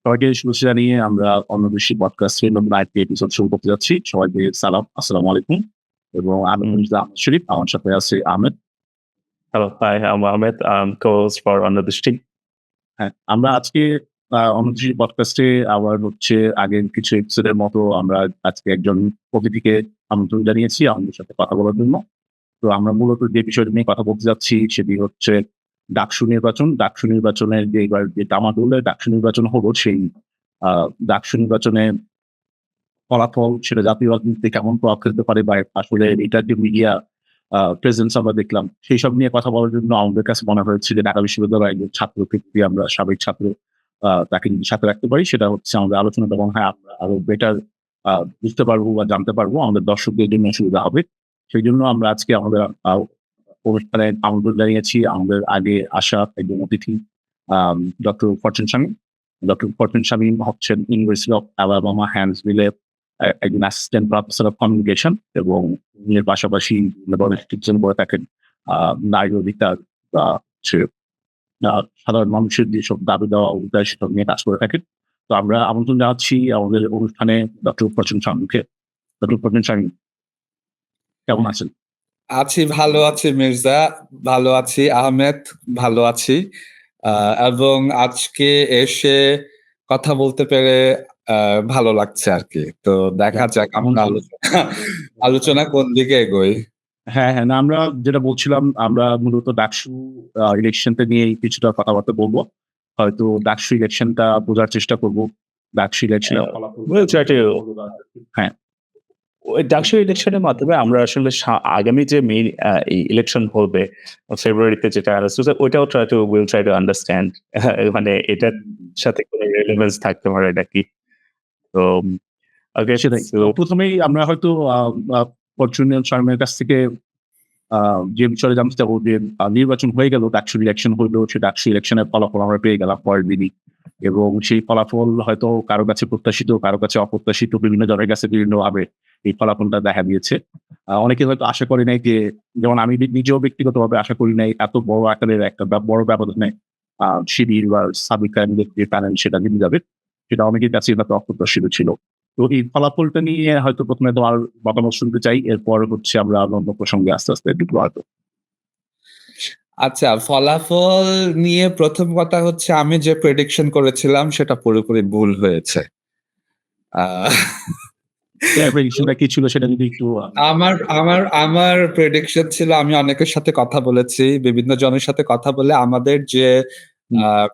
সবাইকে শুভেচ্ছা জানিয়ে আমরা অন্যদেশী পডকাস্টের নতুন আরেকটি এপিসোড শুরু করতে যাচ্ছি। সবাইকে সালাম, আসসালামু আলাইকুম। এবং আমি মির্জা আহমেদ শরীফ, আমার সাথে আছে Ahmed. Hello, hi, I'm Ahmed. I'm co-host for Under the Street. হ্যাঁ, আমরা আজকে অন্যদেশী পডকাস্টে আবার হচ্ছে আগের কিছু এপিসোডের মতো আমরা আজকে একজন অতিথিকে আমন্ত্রণ জানিয়েছি আমাদের সাথে কথা বলার জন্য। তো আমরা মূলত যে বিষয়টা নিয়ে কথা বলতে যাচ্ছি সেটি হচ্ছে ডাকসু নির্বাচন। ডাকসু নির্বাচনের যে এবার যে ডামাডোলে ডাকসু নির্বাচন হলো সেই ডাকসু নির্বাচনে ফলাফল সেটা জাতীয় রাজনীতিতে কেমন প্রভাব ফেলতে পারে বা আসলে এটার যে মিডিয়া প্রেজেন্স আমরা দেখলাম সেই সব নিয়ে কথা বলার জন্য আমাদের কাছে মনে হয়েছে যে ঢাকা বিশ্ববিদ্যালয়ের একজন ছাত্রকে যদি আমরা সাবেক ছাত্র তাকে যদি সাথে রাখতে পারি সেটা হচ্ছে আমাদের আলোচনাটা মনে হয় আমরা আরো বেটার বুঝতে পারবো বা জানতে পারবো, আমাদের দর্শকদের জন্য সুবিধা হবে। সেই জন্য আমরা আজকে আমাদের অনুষ্ঠানে আমন্ত্রণ জানিয়েছি আমাদের আগে আসা একজন অতিথি doctor Fortune Shamim. Doctor Fortune Shamim হচ্ছেন ইউনিভার্সিটি অফ আলাবামা হ্যান্ডসভিলে একজন অ্যাসিস্ট্যান্ট প্রফেসর অফ কমিউনিকেশন এবং এর পাশাপাশি টিচার করে থাকেন নারী অধিকার বা হচ্ছে সাধারণ মানুষের যেসব দাবি দেওয়া অধিকার সেসব নিয়ে কাজ করে থাকেন। তো আমরা আমন্ত্রণ জানাচ্ছি আমাদের অনুষ্ঠানে ডক্টর ফরচুন শামীমকে। ডক্টর ফরচুন শামীম, কেমন আছেন? আছি, ভালো আছি মির্জা, ভালো আছি আহমেদ, ভালো আছি। এবং আজকে এসে কথা বলতে পেরে ভালো লাগছে আর কি। তো দেখা যাক আমরা আলোচনা কোন দিকে এগোই। হ্যাঁ, না আমরা যেটা বলছিলাম আমরা মূলত ডাকসু ইলেকশনটা নিয়ে কিছুটা কথাবার্তা বলবো। হয়তো ডাকসু ইলেকশনটা বোঝার চেষ্টা করব। ডাকসু ইলেকশনের ফলাফল We'll try to হ্যাঁ। ওই ডাকসু ইলেকশনের মাধ্যমে আমরা আসলে আগামী যে মেইন ইলেকশন হবে ফেব্রুয়ারিতে যেটা ওইটাও we'll try to understand মানে এটার সাথে কোনো রেলেভেন্স থাকতে পারে নাকি। তো সেটাই। প্রথমেই আমরা হয়তো ফরচুন শামীমের কাছ থেকে যে বিষয়ে জানতে চাবো যে নির্বাচন হয়ে গেল, ডাকসু ইলেকশন হইলো, সে ডাকসু ইলেকশনের ফলাফল আমরা পেয়ে গেলাম পরের দিনই এবং সেই ফলাফল হয়তো কারো কাছে প্রত্যাশিত, কারো কাছে অপ্রত্যাশিত, বিভিন্ন জনের কাছে বিভিন্নভাবে এই ফলাফলটা দেখা দিয়েছে। অনেকে হয়তো আশা করে নাই যে, যেমন আমি নিজেও ব্যক্তিগতভাবে আশা করি নাই এত বড় আকারের একটা বড় ব্যবধানে শিবির বা সাবিক যে প্যানেল সেটা জিতে যাবে, সেটা অনেকের কাছে হয়তো অপ্রত্যাশিত ছিল। তো এই ফলাফলটা নিয়ে হয়তো প্রথমে তোমার মতামত শুনতে চাই, এরপর হচ্ছে আমরা অন্য প্রসঙ্গে আস্তে আস্তে ঢুকবো হয়তো। আচ্ছা, ফলাফল নিয়ে প্রথম কথা হচ্ছে আমি যে প্রেডিকশন করেছিলাম সেটা পুরোপুরি ভুল হয়েছে। প্রেডিকশনটা কি ছিল সেটা যদি একটু আমার প্রেডিকশন ছিল, আমি অনেকের সাথে কথা বলেছি, বিভিন্ন জনের সাথে কথা বলে আমাদের যে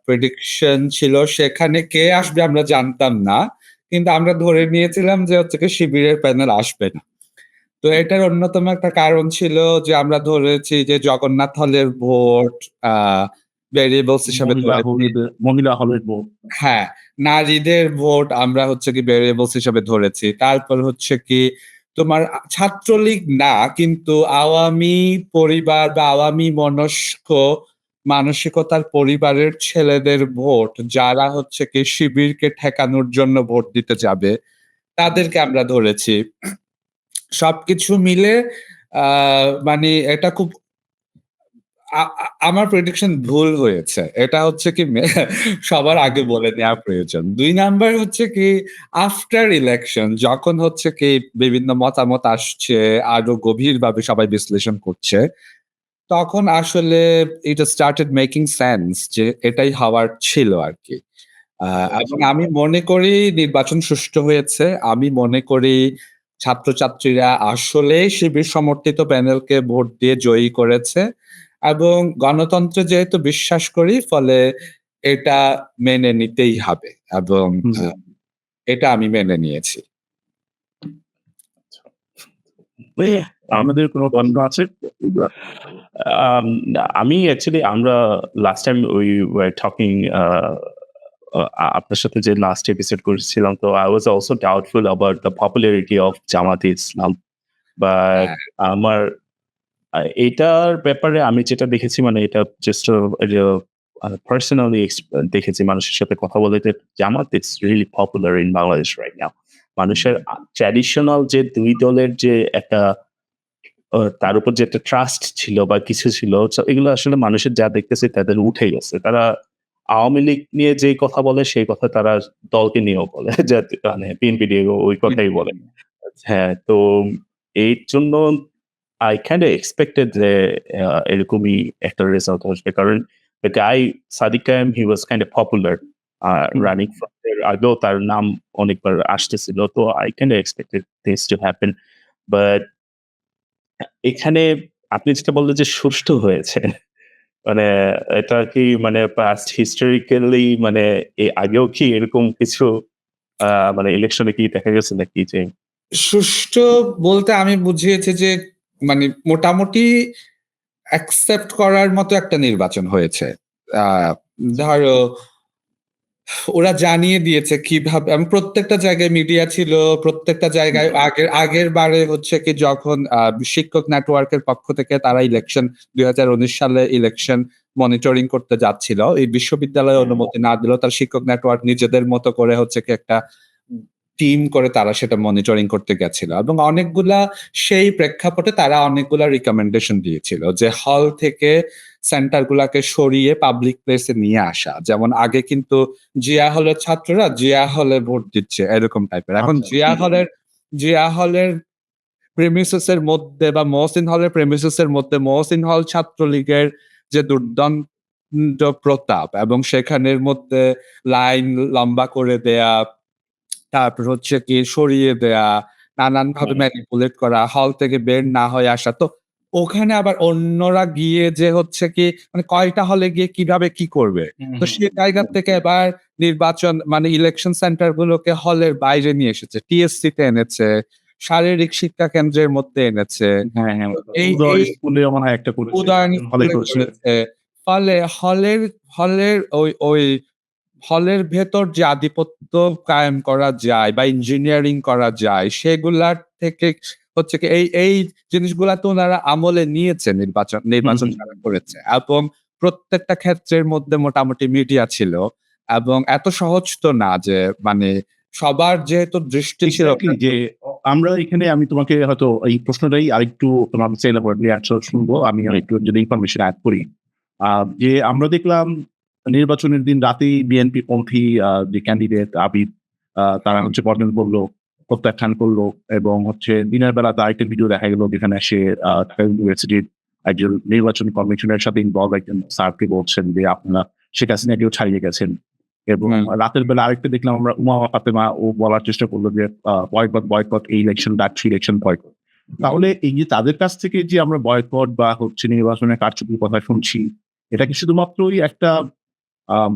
প্রেডিকশন ছিল সেখানে কে আসবে আমরা জানতাম না, কিন্তু আমরা ধরে নিয়েছিলাম যে হচ্ছে কি শিবিরের প্যানেল আসবে না। তো এটার অন্যতম একটা কারণ ছিল যে আমরা ধরেছি যে জগন্নাথ হলের ভোট ভেরিয়েবলস হিসাবে মহিলা হলের ভোট, হ্যাঁ, নারীদের ভোট আমরা হচ্ছে কি ভেরিয়েবলস হিসাবে ধরেছি। তারপর হচ্ছে কি তোমার ছাত্রলীগ না, কিন্তু আওয়ামী পরিবার বা আওয়ামী মনস্ক মানসিকতার পরিবারের ছেলেদের ভোট যারা হচ্ছে কি শিবিরকে ঠেকানোর জন্য ভোট দিতে যাবে তাদেরকে আমরা ধরেছি। সবকিছু মিলে মানে এটা খুব আমার প্রেডিকশন ভুল হয়েছে। এটা হচ্ছে কি সবার আগে বলে নেওয়া প্রয়োজন। ২ নাম্বার হচ্ছে কি আফটার ইলেকশন যখন হচ্ছে কি বিভিন্ন মতামত আসছে, আরো গভীরভাবে সবাই বিশ্লেষণ করছে, তখন আসলে it started making sense যে এটাই হওয়ার ছিল আরকি। এবং আমি মনে করি নির্বাচন সুষ্ঠু হয়েছে। আমি মনে করি ছাত্রছাত্রীরা আসলেই শিবির সমর্থিত প্যানেলকে ভোট দিয়ে জয়ী করেছে এবং গণতন্ত্রে যেহেতু বিশ্বাস করি ফলে এটা মেনে নিতেই হবে এবং এটা আমি মেনে নিয়েছি। আমাদের কোনো দ্বন্দ্ব আছে? আমি অ্যাকচুয়ালি আমরা last time we were talking আপনার সাথে যে লাস্ট এপিসোড করেছিলাম, তো I was also doubtful about the popularity of জামাতে ইসলাম, বাট আমার এটার ব্যাপারে আমি যেটা দেখেছি মানে এটা জাস্ট পার্সোনালি দেখেছি মানুষের সাথে কথা বলে যে Jamaat it's really popular in Bangladesh right now. মানুষের ট্র্যাডিশনাল যে দুই দলের যে একটা তার উপর যে একটা ট্রাস্ট ছিল বা কিছু ছিল, এগুলো আসলে মানুষের যা দেখতেছে তাদের উঠে গেছে। তারা আওয়ামী লীগ নিয়ে যেই কথা বলে সেই কথা তারা দলকে নিয়েও বলে। যাতে মানে বিএনপি নিয়ে ওই কথাই বলে। হ্যাঁ, তো এর জন্য I kinda expected যে এরকমই একটা রেজাল্ট আসবে। কারণ the guy Sadiq Kayum he was kind of popular running from there. আগেও তার নাম অনেকবার আসতেছিল। তো I kinda expected this to happen. But এখানে আপনি যেটা বললেন যে সুষ্ঠু হয়েছে। মানে এটা কি মানে past historically মানে আগেও কি এরকম কিছু আ মানে ইলেকশনে কি দেখা গেছে নাকি যে সুষ্ঠু বলতে আমি বুঝিয়েছি যে মানে মোটামুটি অ্যাকসেপ্ট করার মতো একটা নির্বাচন হয়েছে। আ ধরো ওরা জানিয়ে দিয়েছে কিভাবে এবং প্রত্যেকটা জায়গায় মিডিয়া ছিল, প্রত্যেকটা জায়গায় আগের বারে হচ্ছে কি যখন শিক্ষক নেটওয়ার্কের পক্ষ থেকে তারা ইলেকশন ২০১৯ সালে ইলেকশন মনিটরিং করতে যাচ্ছিল। এই বিশ্ববিদ্যালয়ে অনুমতি না দিলেও তার শিক্ষক নেটওয়ার্ক নিজেদের মতো করে হচ্ছে কি একটা টিম করে তারা সেটা মনিটরিং করতে গেছিল এবং অনেকগুলা সেই প্রেক্ষাপটে তারা অনেকগুলা রিকমেন্ডেশন দিয়েছিল যে হল থেকে সেন্টার গুলাকে সরিয়ে পাবলিক প্লেসে নিয়ে আসা। যেমন আগে কিন্তু জিয়া হলের ছাত্ররা জিয়া হলে ভোট দিচ্ছে এরকম টাইপের। এখন আচ্ছা, জিয়া হলের প্রেমিসেস এর মধ্যে বা মহসিন হলের প্রেমিসেস এর মধ্যে মহসিন হল ছাত্রলীগের যে দুর্দান্ত প্রতাপ এবং সেখানের মধ্যে লাইন লম্বা করে দেয়া, তারপর হচ্ছে কি সরিয়ে দেয়া, নানানভাবে ম্যানিপুলেট করা, হল থেকে বের না হয়ে আসা। তো ওখানে আবার অন্যরা গিয়ে যে হচ্ছে কি মানে কয়টা হলে গিয়ে কিভাবে কি করবে? তো সেই জায়গা থেকে এবার নির্বাচন মানে ইলেকশন সেন্টার গুলোকে হলের বাইরে নিয়ে এসেছে। টিএসসি তে এনেছে, শারীরিক শিক্ষা কেন্দ্রের মধ্যে এনেছে। হ্যাঁ, হ্যাঁ। এই উদয় এই স্কুলেও মনে হয় একটা করেছে। উদাহরণ হলে স্কুলে করেছে। করেছে। ফলে হলের ওই হলের ভেতর যে আধিপত্য কায়েম করা যায় বা ইঞ্জিনিয়ারিং করা যায় সেগুলার থেকে হচ্ছে কি এই জিনিসগুলা তো ওনারা আমলে নিয়েছে নির্বাচন হুম। যারা করেছে এবং প্রত্যেকটা ক্ষেত্রের মধ্যে মোটামুটি মিডিয়া ছিল এবং এত সহজ তো না যে মানে সবার যেহেতু দৃষ্টি ছিল এক্সাক্টলি যে আমরা এখানে আমি তোমাকে হয়তো এই প্রশ্নটাই আরেকটু তোমার কাছে এলাবোরেটলি অ্যানসার শুনবো। আমি আরেকটু যদি ইনফরমেশন এড করি। যে আমরা দেখলাম নির্বাচনের দিন রাতেই বিএনপি পন্থী যে ক্যান্ডিডেট আবিদ তারা হচ্ছে পর্যন্ত বলল, প্রত্যাখ্যান করলো এবং হচ্ছে দিনের বেলা তার একটা ভিডিও দেখা গেল যেখানে সে ঢাকা ইউনিভার্সিটির একজন নির্বাচন কমিশনের সাথে ইনভলভ একজন স্যারকে বলছেন যে আপনারা শেখ হাসিনাকেও ছাড়িয়ে গেছেন। এবং রাতের বেলা আরেকটা দেখলাম আমরা উমা ফাতেমা ও বলার চেষ্টা করলো যে বয়কট এই ইলেকশন দ্যাট ইলেকশন বয়কট। তাহলে এই যে তাদের কাছ থেকে যে আমরা বয়কট বা হচ্ছে নির্বাচনের কারচুপির কথা শুনছি, এটা কি শুধুমাত্রই একটা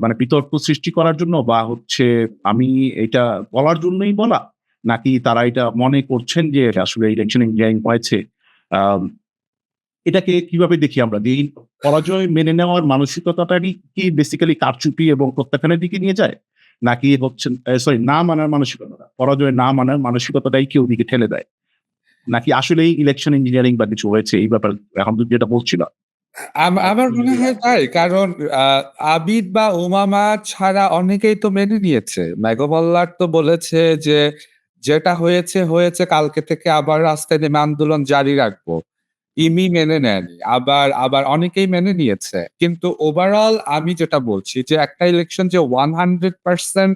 মানে বিতর্ক সৃষ্টি করার জন্য বা হচ্ছে আমি এটা বলার জন্যই বলা? নাকি তারা এটা মনে করছেন যে এটা আসলে ইলেকশন ইঞ্জিনিয়ারিং হয়েছে? আম এটাকে কিভাবে দেখি আমরা? যে এই পরাজয় মেনে নেওয়ার মানসিকতাটারই কি বেসিক্যালি কারচুপি এবং প্রত্যাখ্যানের দিকে নিয়ে যায়? নাকি হচ্ছে সরি না মানার মানসিকতাটা, পরাজয় না মানার মানসিকতাটাই কি ওদিকে ঠেলে দেয়? নাকি আসলেই ইলেকশন ইঞ্জিনিয়ারিং বা কিছু হয়েছে এই ব্যাপারে এখন তো যেটা বলছিল? আমার মনে হয় তাই। কারণ আ আবিদ বা উমামা ছাড়া অনেকেই তো মেনে নিয়েছে। মেঘমল্লার তো বলেছে যে, "যেটা হয়েছে, হয়েছে। কালকে থেকে আবার রাস্তায় নেমে আন্দোলন জারি রাখবো।" ইমি মেনে নেয়নি। আবার অনেকেই মেনে নিয়েছে। কিন্তু ওভারঅল আমি যেটা বলছি যে, একটা ইলেকশন যে 100%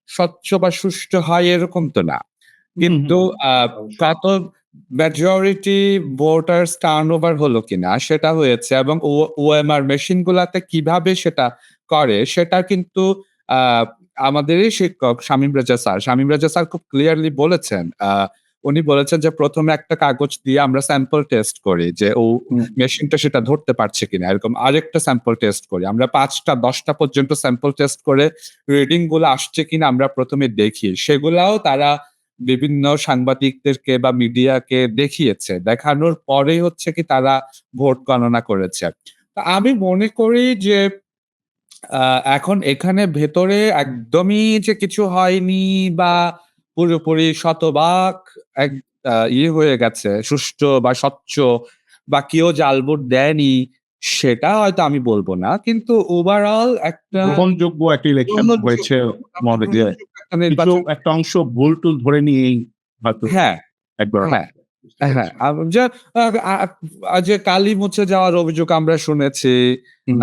স্বচ্ছ বা সুষ্ঠু হয় এরকম তো না। কিন্তু কত মেজরিটি ভোটার্স টার্নওভার হলো কিনা সেটা হয়েছে এবং ওএমআর মেশিন গুলাতে কিভাবে সেটা করে সেটা কিন্তু আ আমাদেরই শিক্ষক শামীম রেজা স্যার। শামীম রেজা স্যার খুব ক্লিয়ারলি বলেছেন। উনি বলেছেন যে ১ম এ একটা কাগজ দিয়ে আমরা স্যাম্পল টেস্ট করি যে মেশিনটা সেটা ধরতে পারছে কিনা। এরকম আরেকটা স্যাম্পল টেস্ট করি। আমরা ৫ টা ১০ টা পর্যন্ত স্যাম্পল টেস্ট করে রিডিং গুলো আসছে কিনা আমরা ১ম এ দেখি। সেগুলাও তারা বিভিন্ন সাংবাদিকদেরকে বা মিডিয়াকে দেখিয়েছে। দেখানোর পরেই হচ্ছে কি তারা ভোট গণনা করেছে। তো আমি মনে করি যে আ এখন এখানে ভেতরে একদমই যে কিছু হয়নি বা পুরোপুরি শতভাগ এক হয়ে গেছে সুষ্ঠু বা স্বচ্ছ বা কেউ জাল ভোট দেয়নি সেটা হয়তো আমি বলব না। কিন্তু ওভারঅল একটা গ্রহণযোগ্য একটা ইলেকশন হয়েছে মনে হয় যে গ্রহণযোগ্য একটা কিছু নির্বাচন একটা অংশ ভুল-টুল ধরে নিয়েই হয়তো হ্যাঁ, একবার হ্যাঁ। হ্যাঁ, যে কালি মুছে যাওয়ার অভিযোগ আমরা শুনেছি। হুম,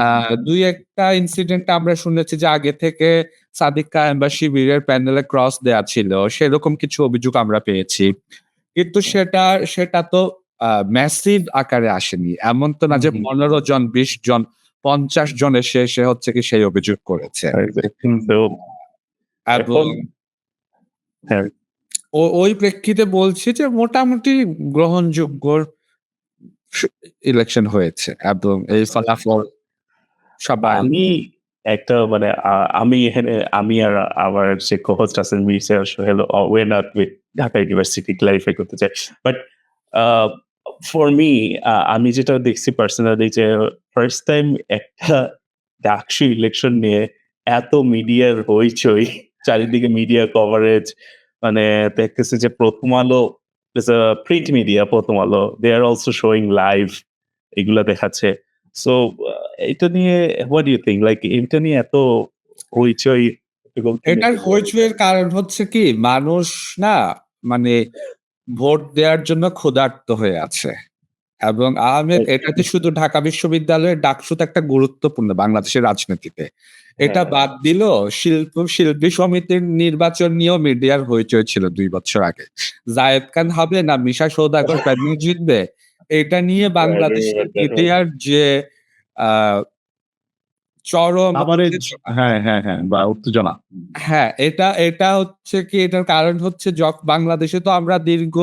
২-১ টা ইনসিডেন্ট আমরা শুনেছি যে আগে থেকে সাদিক কায়েম বা শিবিরের প্যানেলে ক্রস দেয়া ছিল। সেরকম কিছু অভিযোগ আমরা পেয়েছি। কিন্তু সেটা তো ম্যাসিভ আকারে আসেনি। এমন তো না যে হুম, ১৫ জন, ২০ জন, ৫০ জন এসে হচ্ছে কি সেই অভিযোগ করেছে। তো এবং এখন হ্যাঁ, ওই প্রেক্ষিতে বলছি যে মোটামুটি গ্রহণযোগ্য স ইলেকশন হয়েছে এবং এই ফলাফল সবাই আমি একটা মানে আমি এখানে আমি আর আমার যে co-host আছেন Mirza Sohel we're not with Dhaka university clarify করতে চাই। বাট ফর মি আমি যেটা দেখছি পার্সোনালি যে ফার্স্ট টাইম একটা ডাকসু ইলেকশন নিয়ে এত মিডিয়ার হইচই, চারিদিকে মিডিয়া কভারেজ মানে দেখতেছি যে প্রথম আলো print media Prothom Alo they are also showing live এগুলা দেখাচ্ছে। সো এটা নিয়ে what do you think? Like এটা নিয়ে এত হইচই এটার হইচইয়ের কারণ হচ্ছে কি মানুষ না মানে ভোট দেওয়ার জন্য ক্ষুধার্ত হয়ে আছে। এবং আহমেদ এটাতে শুধু ঢাকা বিশ্ববিদ্যালয়ের ডাকসু তো একটা গুরুত্বপূর্ণ বাংলাদেশের রাজনীতিতে। এটা বাদ দিলেও শিল্পী সমিতির নির্বাচন নিয়েও মিডিয়ার হইচই ছিল ২ বছর আগে। জায়েদ খান হবে না মিশা সওদাগর প্যানেল জিতবে? এটা নিয়ে বাংলাদেশের মিডিয়ার যে আ চরম আভারেজ হ্যাঁ, বা উত্তেজনা। হ্যাঁ, এটা হচ্ছে কি এটার কারণ হচ্ছে বাংলাদেশে তো আমরা দীর্ঘ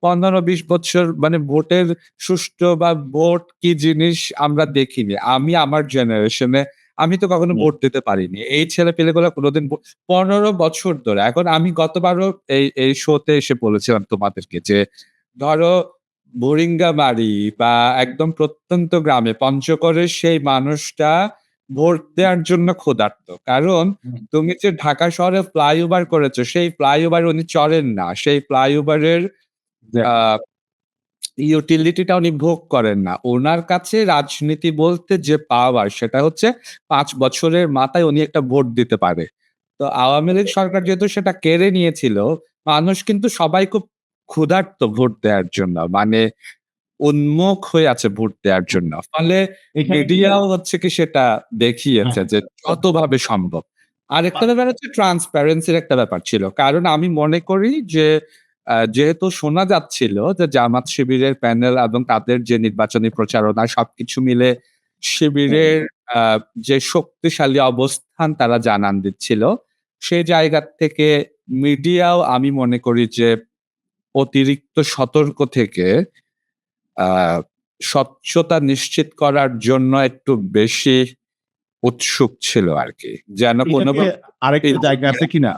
১৫-২০ বছর মানে ভোটের সুষ্ঠু বা ভোট কি জিনিস আমরা দেখিনি। আমি আমার জেনারেশনে আমি তো কখনো হুম। ভোট দিতে পারিনি। এই ছেলেপেলেগুলো কোনদিন ১৫ বছর ধরে। এখন আমি গতবারও এই শোতে এসে বলেছিলাম তোমাদেরকে যে ধরো বুড়িঙ্গামারি বা একদম প্রত্যন্ত গ্রামে পঞ্চগড়ের সেই মানুষটা ভোট দেওয়ার জন্য ক্ষুধার্ত। কারণ তুমি যে ঢাকা শহরে ফ্লাইওভার করেছো, সেই ফ্লাইওভার উনি চড়েন না। সেই ফ্লাইওভারের আ ইউটিলিটিটা উনি ভোগ করেন না। উনার কাছে রাজনীতি বলতে যে পাওয়ার সেটা হচ্ছে ৫ বছরের মাথায় উনি একটা ভোট দিতে পারে। তো আওয়ামী লীগ সরকার যেহেতু সেটা কেড়ে নিয়েছিল, মানুষ কিন্তু সবাই খুব ক্ষুধার্ত ভোট দেওয়ার জন্য। মানে উন্মুখ হয়ে আছে ভোট দেওয়ার জন্য। ফলে এখানে মিডিয়াও হচ্ছে কি সেটা দেখিয়েছে হ্যাঁ, যে যতভাবে সম্ভব। আরেকটা ব্যাপার হচ্ছে ট্রান্সপারেন্সি র একটা ব্যাপার ছিল। কারণ আমি মনে করি যে যেহেতু শোনা যাচ্ছিল যে জামাত শিবিরের প্যানেল এবং তাদের যে নির্বাচনী প্রচারণা সবকিছু মিলে শিবিরের আ যে শক্তিশালী অবস্থান তারা জানান দিচ্ছিল। সে জায়গা থেকে মিডিয়াও আমি মনে করি যে অতিরিক্ত সতর্ক থেকে আ স্বচ্ছতা নিশ্চিত করার জন্য একটু বেশি উৎসুক ছিল আরকি। যেন এটাকে আরেকটা জায়গা আছে কিনা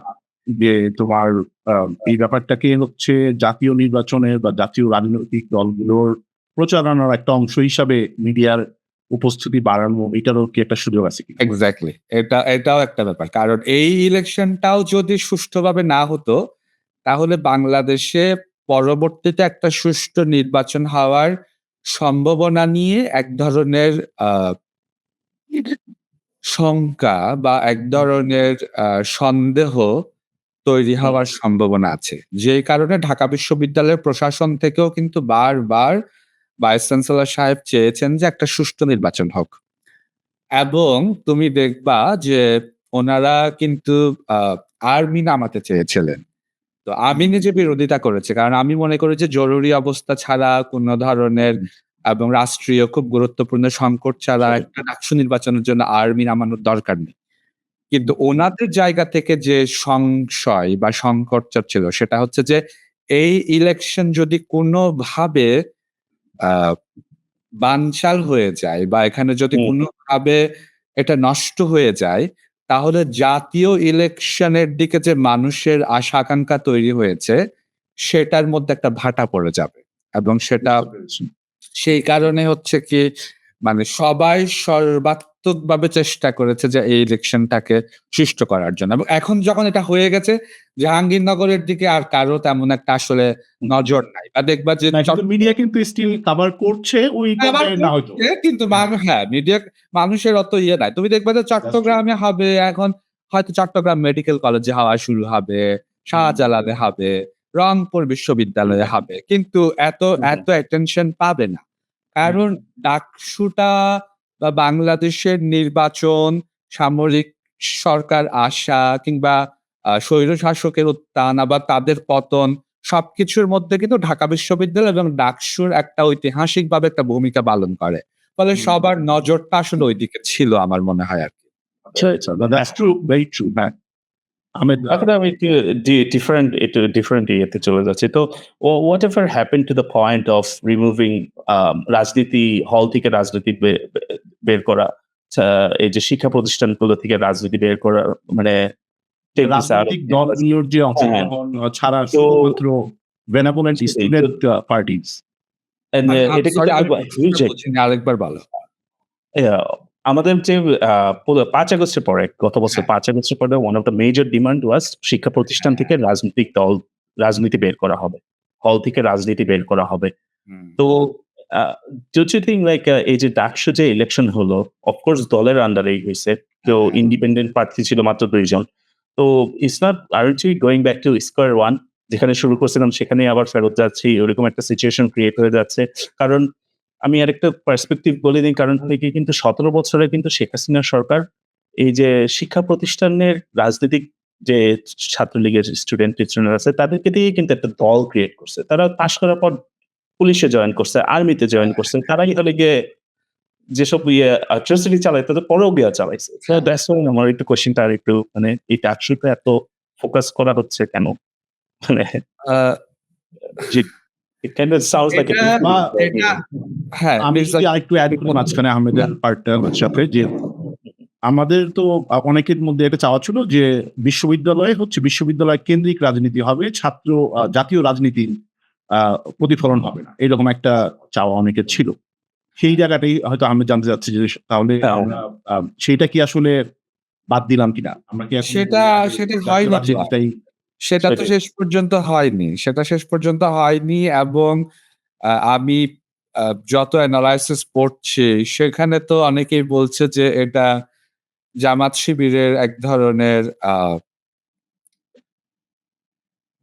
যে তোমার আ এই ব্যাপারটাকে হচ্ছে জাতীয় নির্বাচনের বা জাতীয় রাজনৈতিক দলগুলোর প্রচারণার একটা অংশ হিসাবে মিডিয়ার উপস্থিতি বাড়ানো এটারও কি একটা সুযোগ আছে কিনা? এক্সাক্টলি। এটাও একটা ব্যাপার। কারণ এই ইলেকশনটাও যদি সুষ্ঠুভাবে না হতো, তাহলে বাংলাদেশে পরবর্তীতে একটা সুষ্ঠু নির্বাচন হওয়ার সম্ভাবনা নিয়ে এক ধরনের আ শঙ্কা বা এক ধরনের সন্দেহ তৈরি হওয়ার সম্ভাবনা আছে। যেই কারণে ঢাকা বিশ্ববিদ্যালয়ের প্রশাসন থেকেও কিন্তু বারবার ভাইস চ্যান্সেলর সাহেব চেয়েছেন যে একটা সুষ্ঠু নির্বাচন হোক। এবং তুমি দেখবা যে ওনারা কিন্তু আ আর্মি নামাতে চেয়েছিলেন। তো আমি নিজে বিরোধিতা করেছি। কারণ আমি মনে করি যে জরুরি অবস্থা ছাড়া কোন ধরনের এবং রাষ্ট্রীয় খুব গুরুত্বপূর্ণ সংকট ছাড়া একটা ডাকসু নির্বাচনের জন্য আর্মি নামানোর দরকার নেই। কিন্তু ওনাদের জায়গা থেকে যে সংশয় বা সংকটটা ছিল সেটা হচ্ছে যে এই ইলেকশন যদি কোনোভাবে আ বানচাল হয়ে যায় বা এখানে যদি হুম। কোনোভাবে এটা নষ্ট হয়ে যায়, তাহলে জাতীয় ইলেকশনের দিকে যে মানুষের আশা আকাঙ্খা তৈরি হয়েছে, সেটার মধ্যে একটা ভাটা পড়ে যাবে। এবং সেটা সেই কারণে হচ্ছে কি মানে সবাই সর্বাত্মকভাবে চেষ্টা করেছে যে এই ইলেকশনটাকে সুষ্ঠু করার জন্য। এবং এখন যখন এটা হয়ে গেছে, জাহাঙ্গীরনগরের দিকে আর কারো তেমন একটা আসলে নজর নাই। বা দেখবা যে না কিন্তু মিডিয়া কিন্তু স্টিল কভার করছে ওই আবার পর্যায়ে না হয়তো। করছে কিন্তু হ্যাঁ, মানুষের অত ইয়ে নাই। তুমি দেখবা যে চট্টগ্রামে হবে এখন হয়তো চট্টগ্রাম মেডিকেল কলেজে হওয়া শুরু হবে, শাহজালালে হবে। রংপুর বিশ্ববিদ্যালয়ে হবে, কিন্তু এত অ্যাটেনশন পাবে না, কারণ ডাকসুটা বা বাংলাদেশের নির্বাচন, সামরিক সরকার আসা কিংবা স্বৈরশাসকের উত্থান আবার তাদের পতন সবকিছুর মধ্যে কিন্তু ঢাকা বিশ্ববিদ্যালয় এবং ডাকসুর একটা ঐতিহাসিকভাবে একটা ভূমিকা পালন করে। ফলে সবার নজরটা আসলে ওইদিকে ছিল আমার মনে হয় আরকি। That's true, very true. হ্যাঁ, আহমেদ, এখন আমি একটু ডিফারেন্ট ইয়েতে চলে যাচ্ছি। তো what ever happened to the point of removing রাজনীতি হল থেকে রাজনীতি বের করা, এই যে শিক্ষা প্রতিষ্ঠানগুলো থেকে রাজনীতি বের করা, মানে take this out of- রাজনৈতিক দলগুলোর যে অংশগ্রহণ ছাড়া তো- শুধুমাত্র বেনাভোলেন্ট জি, স্টুডেন্ট পার্টিজ। And, এটা কিন্তু Sorry, আমি একটা huge বুঝিনি, আরেকবার বলো। আমাদের যে 5 আগস্টের পরে, গত বছর 5 আগস্টের পরে one of the major demand was শিক্ষা প্রতিষ্ঠান থেকে রাজনৈতিক দল রাজনীতি বের করা হবে, হল থেকে রাজনীতি বের করা হবে। তো ডোন্ট ইউ থিংক লাইক এই যে ডাকসু যে ইলেকশন হলো, অফকোর্স দলের আন্ডারেই হয়েছে, তো ইন্ডিপেন্ডেন্ট প্রার্থী ছিল মাত্র 2 জন। তো it's not RT going back to square one, যেখানে শুরু করছিলাম সেখানে আবার ফেরত যাচ্ছি, ওরকম একটা সিচুয়েশন ক্রিয়েট হয়ে যাচ্ছে। কারণ আমি আরেকটা পার্সপেক্টিভ বলে দিই, কারণ থেকে কিন্তু 17 বছরে কিন্তু শেখ হাসিনা সরকার এই যে শিক্ষা প্রতিষ্ঠানের রাজনৈতিক যে ছাত্রলীগের স্টুডেন্ট আছে তাদেরকে দিয়ে কিন্তু একটা দল ক্রিয়েট করছে। তারা পাশ করার পর পুলিশে জয়েন করছে, আর্মিতে জয়েন করছে, তারাই হলে গিয়ে যেসব অ্যাট্রসিটি চালায় তাদের পরেও গিয়ে চালাইছে। দ্যাটস ওয়াই আমার একটু কোশ্চেনটা আর একটু, মানে এই ডাকসুতে এত ফোকাস করা হচ্ছে কেন? মানে it kind of sounds like হ্যাঁ, আমি যদি আরেকটু অ্যাড করব মাঝখানে আহমেদের পার্টটার সাথে, যে আমাদের তো অনেকের মধ্যে এটা চাওয়া ছিল যে বিশ্ববিদ্যালয় কেন্দ্রিক রাজনীতি হবে, ছাত্র জাতীয় রাজনীতির প্রতিফলন হবে না, এরকম একটা চাওয়া অনেকের ছিল। সেই জায়গাটাই হয়তো আমি জানতে চাচ্ছি যে তাহলে আমরা সেইটা কি আসলে বাদ দিলাম কিনা, আমরা কি সেটা হয়নি তো। রাজনীতিটাই সেটা তো শেষ পর্যন্ত হয়নি এবং আমি যত অ্যানালাইসিস পড়ছি সেখানে তো অনেকেই বলছে যে এটা জামাত শিবিরের এক ধরনের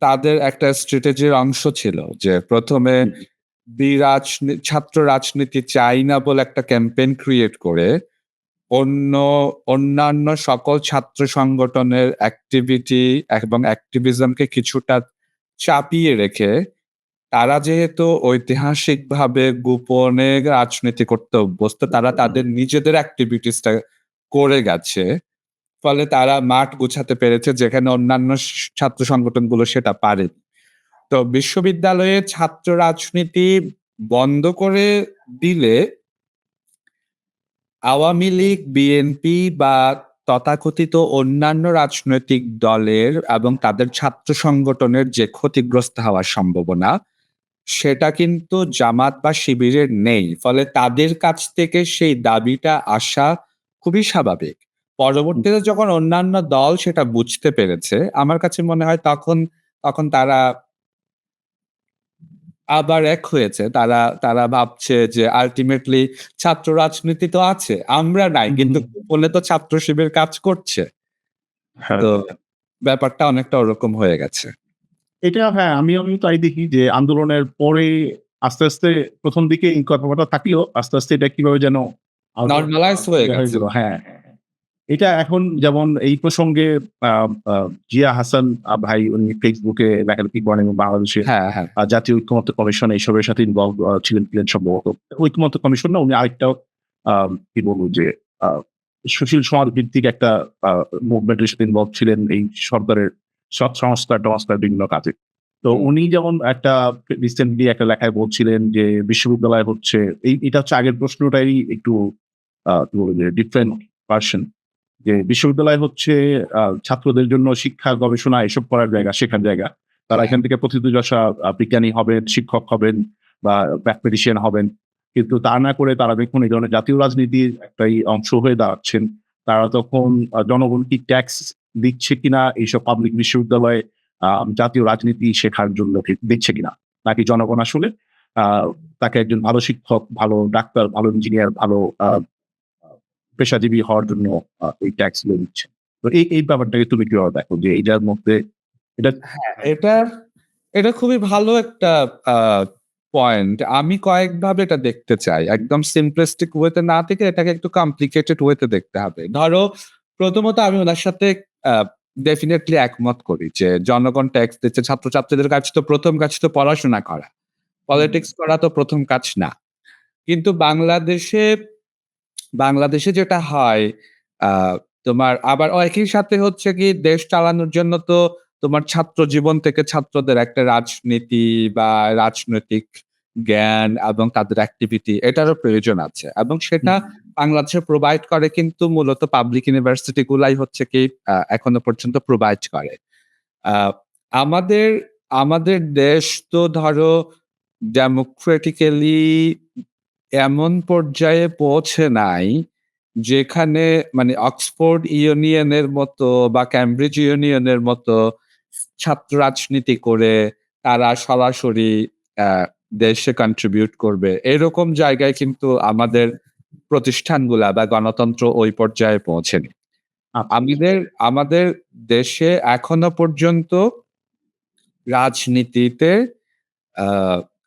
তাদের একটা স্ট্র্যাটেজির অংশ ছিল, যে প্রথমে ছাত্র রাজনীতি চাই না বলে একটা ক্যাম্পেইন ক্রিয়েট করে অন্যান্য সকল ছাত্র সংগঠনের অ্যাক্টিভিটি এবং অ্যাক্টিভিজমকে কিছুটা চাপিয়ে রেখে, তারা যেহেতু ঐতিহাসিকভাবে গোপনে রাজনীতি করতে অভ্যস্ত, তারা তাদের নিজেদের অ্যাক্টিভিটিসটা করে গেছে, ফলে তারা মাঠ গুছাতে পেরেছে যেখানে অন্যান্য ছাত্র সংগঠনগুলো সেটা পারেনি। তো বিশ্ববিদ্যালয়ে ছাত্র রাজনীতি বন্ধ করে দিলে আওয়ামী লীগ, বিএনপি বা তথাকথিত অন্যান্য রাজনৈতিক দলের এবং তাদের ছাত্র সংগঠনের যে ক্ষতিগ্রস্ত হওয়ার সম্ভাবনা, সেটা কিন্তু জামাত বা শিবিরের নেই। ফলে তাদের কাছ থেকে সেই দাবিটা আসা খুবই স্বাভাবিক। পরবর্তীতে যখন অন্যান্য দল সেটা বুঝতে পেরেছে, আমার কাছে মনে হয় তখন তারা আবার এক হয়েছে। তারা ভাবছে যে আল্টিমেটলি ছাত্র রাজনীতি তো আছে, আমরা নাই, কিন্তু গোপনে তো ছাত্র শিবির কাজ করছে। তো ব্যাপারটা অনেকটা ওরকম হয়ে গেছে। এটা হ্যাঁ, আমিও তাই দেখি যে আন্দোলনের পরে আস্তে আস্তে প্রথম দিকে এই কথাবার্তা থাকলেও আস্তে আস্তে এটা কিভাবে যেন নরমালাইজ হয়ে গেছে। হ্যাঁ, এটা এখন যেমন এই প্রসঙ্গে জিয়া হাসান ভাই উনি ফেসবুকে লেখালেখি করেন এবং বাংলাদেশে হ্যাঁ, জাতীয় ঐক্যমত্য কমিশন এইসবের সাথে ইনভলভ ছিলেন সম্ভবত। ঐক্যমত্য কমিশন না, উনি আরেকটাও কি বলবো যে সুশীল সমাজ ভিত্তিক একটা মুভমেন্টের সাথে ইনভলভ ছিলেন এই সরকারের সৎ সংস্কার বিভিন্ন কাজে। তো উনি যেমন একটা রিসেন্টলি একটা লেখায় বলছিলেন যে বিশ্ববিদ্যালয় হচ্ছে এটা হচ্ছে আগের প্রশ্নটাই একটু কি বলবো যে ডিফারেন্ট ভার্সন, যে বিশ্ববিদ্যালয় হচ্ছে ছাত্রদের জন্য শিক্ষা গবেষণা এসব করার জায়গা, শেখার জায়গা। তারা এখান থেকে প্রথিতযশা বিজ্ঞানী হবেন, শিক্ষক হবেন বা ম্যাথমেটিশিয়ান হবেন, কিন্তু তা না করে তারা দেখুন এই ধরনের জাতীয় রাজনীতির একটাই অংশ হয়ে দাঁড়াচ্ছেন। তারা তখন জনগণ কি ট্যাক্স দিচ্ছে কিনা এইসব পাবলিক বিশ্ববিদ্যালয়ে জাতীয় রাজনীতি শেখার জন্য দিচ্ছে কিনা, নাকি জনগণ আসলে তাকে একজন ভালো শিক্ষক, ভালো ডাক্তার, ভালো ইঞ্জিনিয়ার, ভালো পেশাজীবী হওয়ার জন্য এই ট্যাক্স গুলো দিচ্ছে। তো এই ব্যাপারটাকে তুমি কিভাবে দেখো যে এইটার মধ্যে এটা এটা খুবই ভালো একটা পয়েন্ট। আমি কয়েকভাবে এটা দেখতে চাই। একদম সিম্পলিস্টিক ওয়েতে না থেকে এটাকে একটু কমপ্লিকেটেড ওয়েতে দেখতে হবে। ধরো প্রথমত আমি উনার সাথে আ ডেফিনিটলি একমত করি যে জনগণ ট্যাক্স দিচ্ছে, ছাত্রছাত্রীদের কাজ তো প্রথম কাজ তো পড়াশোনা করা। পলিটিক্স করা তো প্রথম কাজ না। কিন্তু বাংলাদেশে যেটা হয় আ তোমার আবার একই সাথে হচ্ছে কি দেশ চালানোর জন্য তো তোমার ছাত্র জীবন থেকে ছাত্রদের একটা রাজনীতি বা রাজনৈতিক জ্ঞান এবং তাদের অ্যাক্টিভিটি এটারও প্রয়োজন আছে। এবং সেটা বাংলাদেশে প্রোভাইড করে কিন্তু মূলত পাবলিক ইউনিভার্সিটি গুলাই হচ্ছে কি এখনো পর্যন্ত প্রোভাইড করে। আ আমাদের আমাদের দেশ তো ধরো ডেমোক্রেটিক্যালি এমন পর্যায়ে পৌঁছে নাই, যেখানে মানে অক্সফোর্ড ইউনিয়নের মতো বা ক্যামব্রিজ ইউনিয়নের মতো ছাত্র রাজনীতি করে তারা সরাসরি আ দেশে কন্ট্রিবিউট করবে। এরকম জায়গায় কিন্তু আমাদের প্রতিষ্ঠানগুলা বা গণতন্ত্র ওই পর্যায়ে পৌঁছেনি। আচ্ছা। আমাদের আমাদের দেশে এখনো পর্যন্ত রাজনীতিতে আ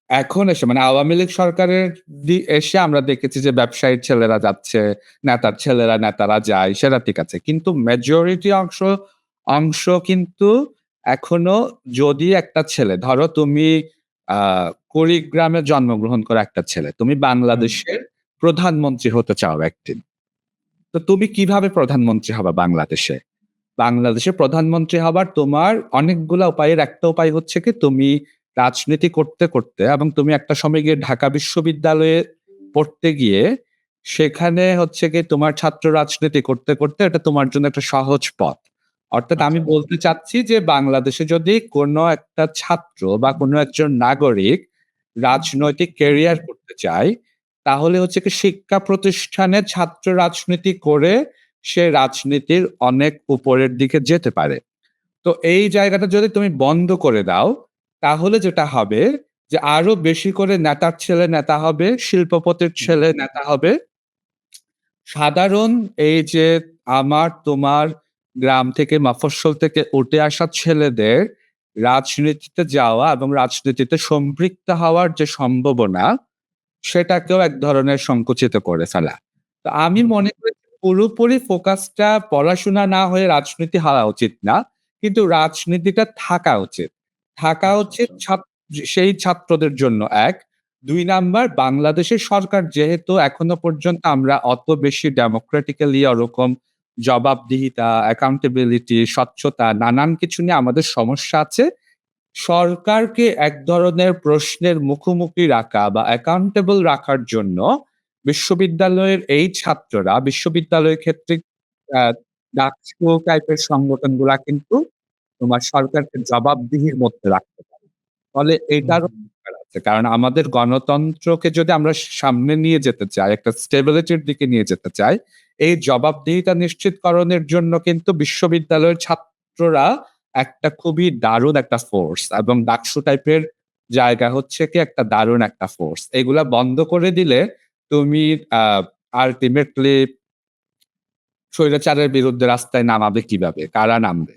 এখন এসে মানে আওয়ামী লীগ সরকারের এসে আমরা দেখেছি যে ব্যবসায়ীর ছেলেরা যাচ্ছে, নেতারা যায় সেটা ঠিক আছে। কিন্তু মেজরিটি অংশ কিন্তু এখনো যদি একটা ছেলে ধরো তুমি আ কুড়িগ্রামে জন্মগ্রহণ করা একটা ছেলে, তুমি বাংলাদেশের প্রধানমন্ত্রী হতে চাও একদিন। তো তুমি কিভাবে প্রধানমন্ত্রী হবা বাংলাদেশে? বাংলাদেশের প্রধানমন্ত্রী হবার তোমার অনেকগুলা উপায়ের একটা উপায় হচ্ছে কি তুমি রাজনীতি করতে এবং তুমি একটা সময় গিয়ে ঢাকা বিশ্ববিদ্যালয়ে পড়তে গিয়ে সেখানে হচ্ছে গিয়ে তোমার ছাত্র রাজনীতি করতে এটা তোমার জন্য একটা সহজ পথ। অর্থাৎ আমি আচ্ছা। বলতে চাচ্ছি যে বাংলাদেশে যদি কোনো একটা ছাত্র বা কোনো একজন নাগরিক রাজনৈতিক ক্যারিয়ার করতে চায়, তাহলে হচ্ছে কি শিক্ষা প্রতিষ্ঠানে ছাত্র রাজনীতি করে সে রাজনীতির অনেক উপরের দিকে যেতে পারে। তো এই জায়গাটা যদি তুমি বন্ধ করে দাও, তাহলে যেটা হবে যে আরো বেশি করে নেতার ছেলে নেতা হবে, শিল্পপতির ছেলে নেতা হবে। সাধারণ এই যে আমার তোমার গ্রাম থেকে মফস্বল থেকে উঠে আসা ছেলেদের রাজনীতিতে যাওয়া এবং রাজনীতিতে সম্পৃক্ত হওয়ার যে সম্ভাবনা, সেটাকেও এক ধরনের সংকুচিত করে ফেলা। তো আমি মনে করি পুরোপুরি ফোকাসটা পড়াশোনা না হয়ে রাজনীতি হওয়া উচিত না। কিন্তু রাজনীতিটা থাকা উচিত। থাকা আচ্ছা, উচিত আচ্ছা। সেই ছাত্রদের জন্য ১। ২ নাম্বার বাংলাদেশের সরকার যেহেতু এখনো পর্যন্ত আমরা অত বেশি ডেমোক্রেটিক্যালি ওরকম জবাবদিহিতা, অ্যাকাউন্টেবিলিটি, স্বচ্ছতা নানান কিছু নিয়ে আমাদের সমস্যা আছে। সরকারকে এক ধরনের প্রশ্নের মুখোমুখি রাখা বা অ্যাকাউন্টেবল রাখার জন্য বিশ্ববিদ্যালয়ের এই ছাত্ররা বিশ্ববিদ্যালয় ক্ষেত্রিক আ ডাকসু টাইপের সংগঠনগুলা কিন্তু তোমার সরকারকে জবাবদিহির মধ্যে রাখতে পারে। ফলে এটারও দরকার আছে। কারণ আমাদের গণতন্ত্রকে যদি আমরা সামনে নিয়ে যেতে চাই, একটা স্টেবিলিটির দিকে নিয়ে যেতে চাই, এই জবাবদিহিতা নিশ্চিতকরণের জন্য কিন্তু বিশ্ববিদ্যালয়ের ছাত্ররা একটা খুবই দারুণ একটা ফোর্স এবং ডাকসু টাইপের জায়গা হচ্ছে কি একটা দারুণ একটা ফোর্স। এগুলা বন্ধ করে দিলে তুমি আ আল্টিমেটলি স্বৈরাচারের বিরুদ্ধে রাস্তায় নামাবে কিভাবে? কারা নামবে?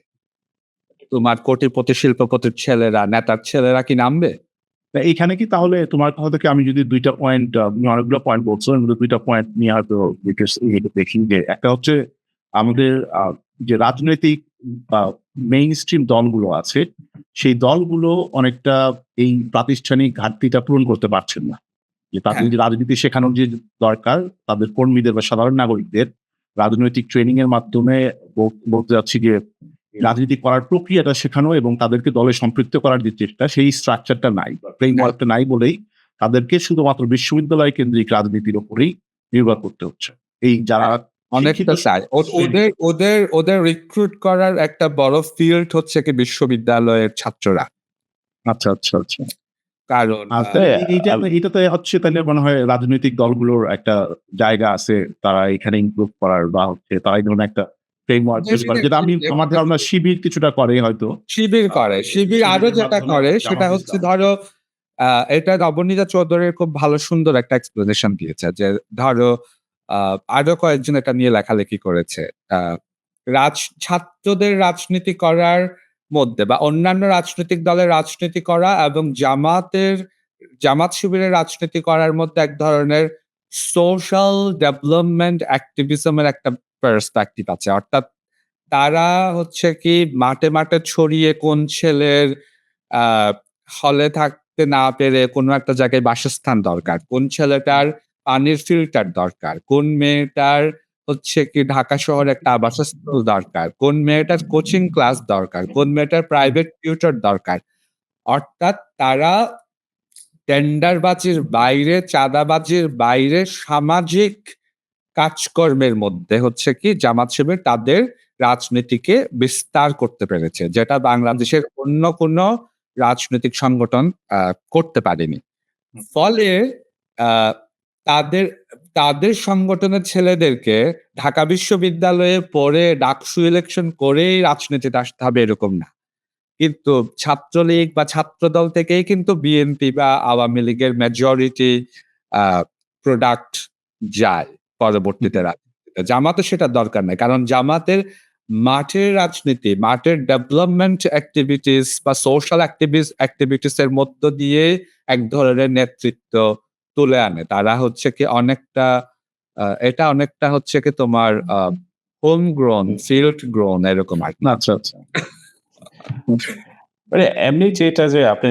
তোমার কোটিপতি শিল্পপতির ছেলেরা, নেতার ছেলেরা কি নামবে? তা এইখানে কি তাহলে তোমার কথা থেকে আমি যদি ২ টা পয়েন্ট তুমি অনেকগুলো পয়েন্ট বলছো। এর মধ্যে ২ টা পয়েন্ট নিয়ে হয়তো দেখি যে একটা হচ্ছে আমাদের যে রাজনৈতিক আ মেইনস্ট্রিম দলগুলো আছে, সেই দলগুলো অনেকটা এই প্রাতিষ্ঠানিক ঘাটতিটা পূরণ করতে পারছেন না। যে তাদের হ্যাঁ। যে রাজনীতি শেখানোর যে দরকার, তাদের কর্মীদের বা সাধারণ নাগরিকদের রাজনৈতিক ট্রেনিং এর মাধ্যমে বলতে চাচ্ছি যে রাজনীতি করার প্রক্রিয়াটা শেখানো এবং তাদেরকে দলে সম্পৃক্ত করার যে চেষ্টা, সেই স্ট্রাকচারটা নাই বা ফ্রেমওয়ার্কটা নাই বলেই তাদেরকে শুধুমাত্র বিশ্ববিদ্যালয় কেন্দ্রিক রাজনীতির উপরেই নির্ভর করতে হচ্ছে। এই যারা শিক্ষিত অনেকটা তাই। শ্রেণী ওদের রিক্রুট করার একটা বড় ফিল্ড হচ্ছে কি বিশ্ববিদ্যালয়ের ছাত্ররা। আচ্ছা, আচ্ছা, আচ্ছা। কারণ আচ্ছা এইটাতে হচ্ছে তাইলে মনে হয় রাজনৈতিক দলগুলোর একটা জায়গা আছে তারা এখানে ইমপ্রুভ করার বা হচ্ছে তারা এই ধরনের একটা ফ্রেমওয়ার্ক তৈরি করে। যেটা আমার ধারণা শিবির কিছুটা করে হয়তো। শিবির আ করে। শিবির আরো শিবিরের যেটা মাধ্যমে করে সেটা জামাত হচ্ছে ইসলাম। ধরো এটা নবনীতা চৌধুরীর খুব ভালো সুন্দর একটা এক্সপ্লেনেশন দিয়েছে যে ধরো আ আরো কয়েকজন এটা নিয়ে লেখালেখি করেছে। আ ছাত্রদের রাজনীতি করার মধ্যে বা অন্যান্য রাজনৈতিক দলের রাজনীতি করা এবং জামাত শিবিরের রাজনীতি করার মধ্যে এক ধরনের সোশ্যাল ডেভেলপমেন্ট অ্যাক্টিভিজমের একটা পার্সপেক্টিভ আছে। অর্থাৎ তারা হচ্ছে কি মাঠে, মাঠে ছড়িয়ে কোন ছেলের আ হলে থাকতে না পেরে কোনো একটা জায়গায় বাসস্থান দরকার, কোন ছেলেটার পানির ফিল্টার দরকার, কোন মেয়েটার হচ্ছে কি ঢাকা শহরে একটা আবাসস্থল দরকার, কোন মেয়েটার কোচিং ক্লাস দরকার, কোন মেয়েটার প্রাইভেট টিউটর দরকার। অর্থাৎ তারা টেন্ডারবাজির বাইরে, চাঁদাবাজির বাইরে সামাজিক কাজকর্মের মধ্যে হচ্ছে কি জামাত শিবির তাদের রাজনীতিকে বিস্তার করতে পেরেছে। যেটা বাংলাদেশের অন্য কোনো রাজনৈতিক সংগঠন করতে পারেনি। ফলে আ তাদের তাদের সংগঠনের ছেলেদেরকে ঢাকা বিশ্ববিদ্যালয়ে পড়ে ডাকসু ইলেকশন করেই রাজনীতিতে আসতে হবে এরকম না। কিন্তু ছাত্রলীগ বা ছাত্রদল থেকেই কিন্তু বিএনপি বা আওয়ামী লীগের মেজরিটি আ প্রোডাক্ট যায় পরবর্তীতে রাজনীতিতে। জামাতের সেটা দরকার নাই। কারণ জামাতের মাঠের রাজনীতি, মাঠের ডেভেলপমেন্ট এক্টিভিটিস বা সোশ্যাল এক্টিভিটিস এর মধ্য দিয়ে এক ধরনের নেতৃত্ব তুলে আনে। তারা হচ্ছে কি অনেকটা এটা অনেকটা হচ্ছে কি তোমার হোম গ্রোন, ফিল্ড গ্রোন এরকম আরকি। আচ্ছা, আচ্ছা। মানে এমনি যেটা যে আপনি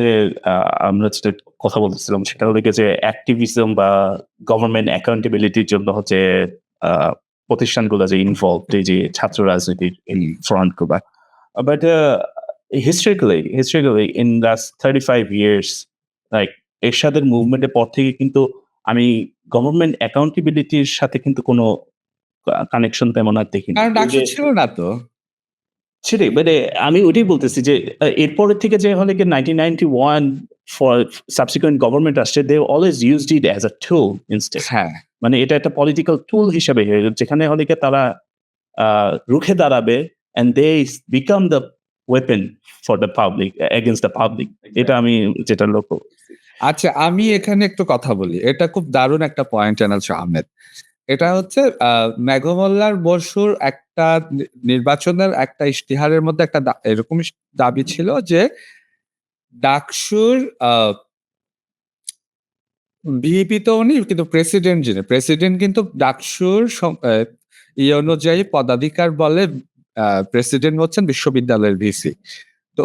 আমরা যেটা কথা বলতেছিলাম সেটা হলো গিয়ে যে অ্যাক্টিভিজম বা গভর্নমেন্ট অ্যাকাউন্টেবিলিটির জন্য হচ্ছে প্রতিষ্ঠানগুলো যে ইনভলভড এই যে ছাত্র রাজনীতির এই ফ্রন্ট গুলা। But historically in last 35 years like এরশাদের মুভমেন্টের পর থেকে কিন্তু আমি গভর্নমেন্ট অ্যাকাউন্টেবিলিটির সাথে কিন্তু কোনো কানেকশন তেমন আর দেখি না। কারণ ডাকসু ছিল না তো। সেটাই মানে আমি ওইটাই বলতেছি যে এরপরের থেকে যে হলে কি 1991 ফর সাবসিকুয়েন্ট গভর্নমেন্ট আসছে they always used it as a tool instead. হ্যাঁ। মানে এটা একটা পলিটিক্যাল টুল হিসেবে যেখানে হলে কি তারা রুখে দাঁড়াবে and they become the weapon for the public against the public. এটা আমি যেটা লক্ষ্য করছি। আচ্ছা, আমি এখানে একটু কথা বলি। এটা খুব দারুণ একটা পয়েন্ট এনেছো আহমেদ। এটা হচ্ছে মেঘমল্লার বসুর একটা নির্বাচনের একটা ইশতিহারের মধ্যে একটা এরকম দাবি ছিল যে ডাকসুর ভিপি তো উনি কিন্তু প্রেসিডেন্ট কিন্তু ডাকসুর অনুযায়ী পদাধিকার বলে প্রেসিডেন্ট হচ্ছেন বিশ্ববিদ্যালয়ের ভিসি। তো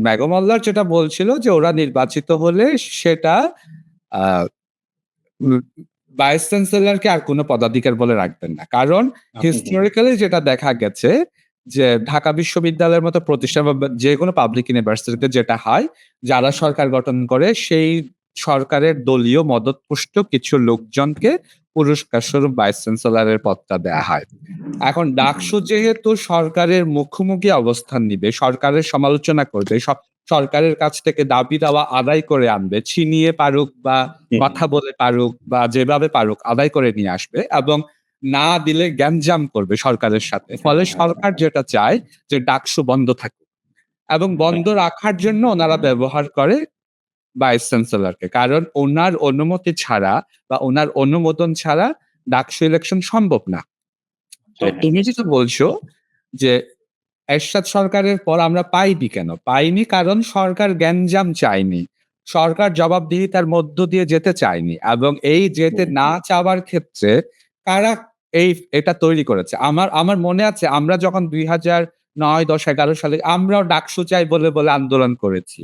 মেঘমল্লার যেটা বলছিল যে ওরা নির্বাচিত হলে সেটা ভাইস চ্যান্সেলরকে আর কোনো পদাধিকার বলে রাখবেন না। কারণ হিস্টোরিক্যালি যেটা দেখা গেছে যে ঢাকা বিশ্ববিদ্যালয়ের মতো প্রতিষ্ঠান বা যেকোনো পাবলিক ইউনিভার্সিটিতে যেটা হয়, যারা সরকার গঠন করে সেই সরকারের দলীয় মদতপুষ্ট কিছু লোকজনকে পুরস্কার স্বরূপ ভাইস চ্যান্সেলরের পদটা দেয়া হয়। এখন ডাকসু যেহেতু সরকারের মুখোমুখি অবস্থান নিবে, সরকারের সমালোচনা করবে, সরকারের কাছ থেকে দাবি দাওয়া আদায় করে আনবে, ছিনিয়ে পারুক বা কথা বলে পারুক বা যেভাবে পারুক আদায় করে নিয়ে আসবে এবং না দিলে গ্যাঞ্জাম করবে সরকারের সাথে। ফলে সরকার যেটা চায় যে ডাকসু বন্ধ থাকুক এবং বন্ধ রাখার জন্য ওনারা ব্যবহার করে ভাইস চ্যান্সেলরকে। কারণ ওনার অনুমতি ছাড়া বা ওনার অনুমোদন ছাড়া ডাকসু ইলেকশন সম্ভব না। তো তুমি যেটা বলছো যে এরশাদ সরকারের পর আমরা পাইনি কেন? পাইনি কারণ সরকার গ্যাঞ্জাম চায়নি। সরকার জবাবদিহিতার মধ্য দিয়ে যেতে চায়নি এবং এই যেতে না চাওয়ার ক্ষেত্রে কারা এটা তৈরি করেছে? আমার মনে আছে আমরা যখন 2009, 10, 11 সালে আমরাও ডাকসু চাই বলে আন্দোলন করেছি।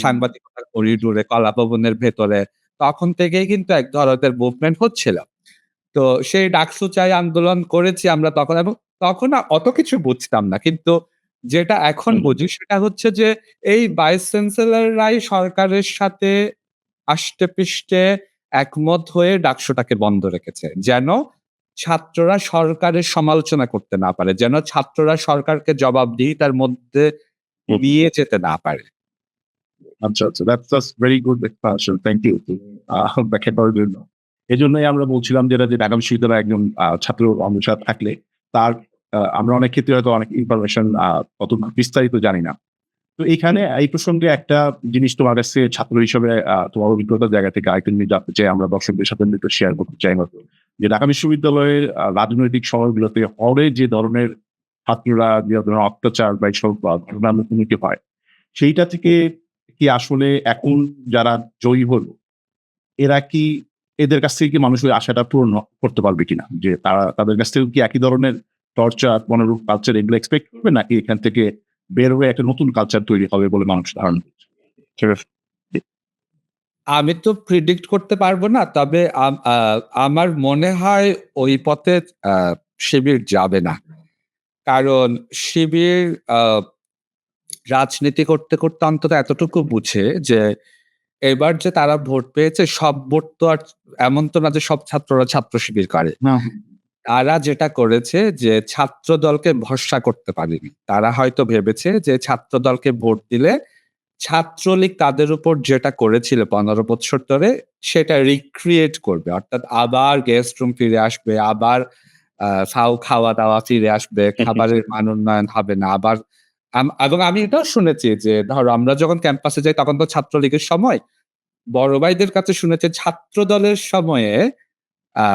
সাংবাদিকতার করিডোরে, কলাভবনের ভেতরে। তখন থেকেই কিন্তু এক ধরনের মুভমেন্ট হচ্ছিল। তো সেই ডাকসু চাই আন্দোলন করেছি আমরা তখন এবং তখন অত কিছু বুঝতাম না। কিন্তু যেটা এখন বুঝি সেটা হচ্ছে যে এই ভাইস চ্যান্সেলররাই সরকারের সাথে আষ্টে-পৃষ্ঠে একমত হয়ে ডাকসুটাকে বন্ধ রেখেছে। যেন ছাত্ররা সরকারের সমালোচনা করতে না পারে। যেন ছাত্ররা সরকারকে জবাবদিহিতার মধ্যে নিয়ে যেতে না পারে। আচ্ছা, আচ্ছা। That's very good explanation. Thank you. ব্যাখ্যা করার জন্য। এজন্যই আমরা বলছিলাম যে ঢাকা বিশ্ববিদ্যালয়ে একজন ছাত্র অনুসার থাকলে তার আমরা অনেক ক্ষেত্রে হয়তো অনেক ইনফরমেশন অত বিস্তারিত জানি না। তো এখানে এই প্রসঙ্গে একটা জিনিস তোমার কাছে ছাত্র হিসেবে তোমার অভিজ্ঞতার জায়গা থেকে আরেকটু জিনিস জানতে চাই, আমরা দর্শকদের সাথে একটু শেয়ার করতে চাই হয়তো। যে ঢাকা বিশ্ববিদ্যালয়ের রাজনৈতিক শহরগুলোতে হলে যে ধরনের ছাত্ররা যে ধরনের অত্যাচার বা এইসব ঘটনার মুখোমুখি হয়, সেইটা থেকে কি আসলে এখন যারা জয়ী হলো, এরা কি এদের কাছ থেকে কি মানুষ ওই আশাটা পূরণ করতে পারবে কিনা? যে তারা তাদের কাছ থেকে কি একই ধরনের টর্চার, মনোরূপ কালচার এগুলো এক্সপেক্ট করবে, নাকি এখান থেকে বের হয়ে একটা নতুন কালচার তৈরি হবে বলে মানুষ ধারণা করছে? আমি তো প্রিডিক্ট করতে পারবো না। তবে আমার মনে হয় ওই পথে শিবির যাবে না। কারণ শিবির রাজনীতি করতে, করতে অন্তত এতটুকু বুঝে যে এবার যে তারা ভোট পেয়েছে, সব ভোট তো আর এমন তো না যে সব ছাত্ররা ছাত্র শিবির করে। তারা যেটা করেছে যে ছাত্র দলকে ভরসা করতে পারেনি। তারা হয়তো ভেবেছে যে ছাত্র দলকে ভোট দিলে ছাত্রলীগ তাদের উপর যেটা করেছিল ১৫ বছর ধরে সেটা রিক্রিয়েট করবে। অর্থাৎ আবার গেস্ট রুম ফিরে আসবে, আবার ফাউ খাওয়া-দাওয়া ফিরে আসবে, খাবারের মান উন্নয়ন হবে না। আবার এবং আমি এটাও শুনেছি যে ধরো আমরা যখন ক্যাম্পাসে যাই তখন তো ছাত্রলীগের সময়। বড় ভাইদের কাছে শুনেছি ছাত্র দলের সময়ে আ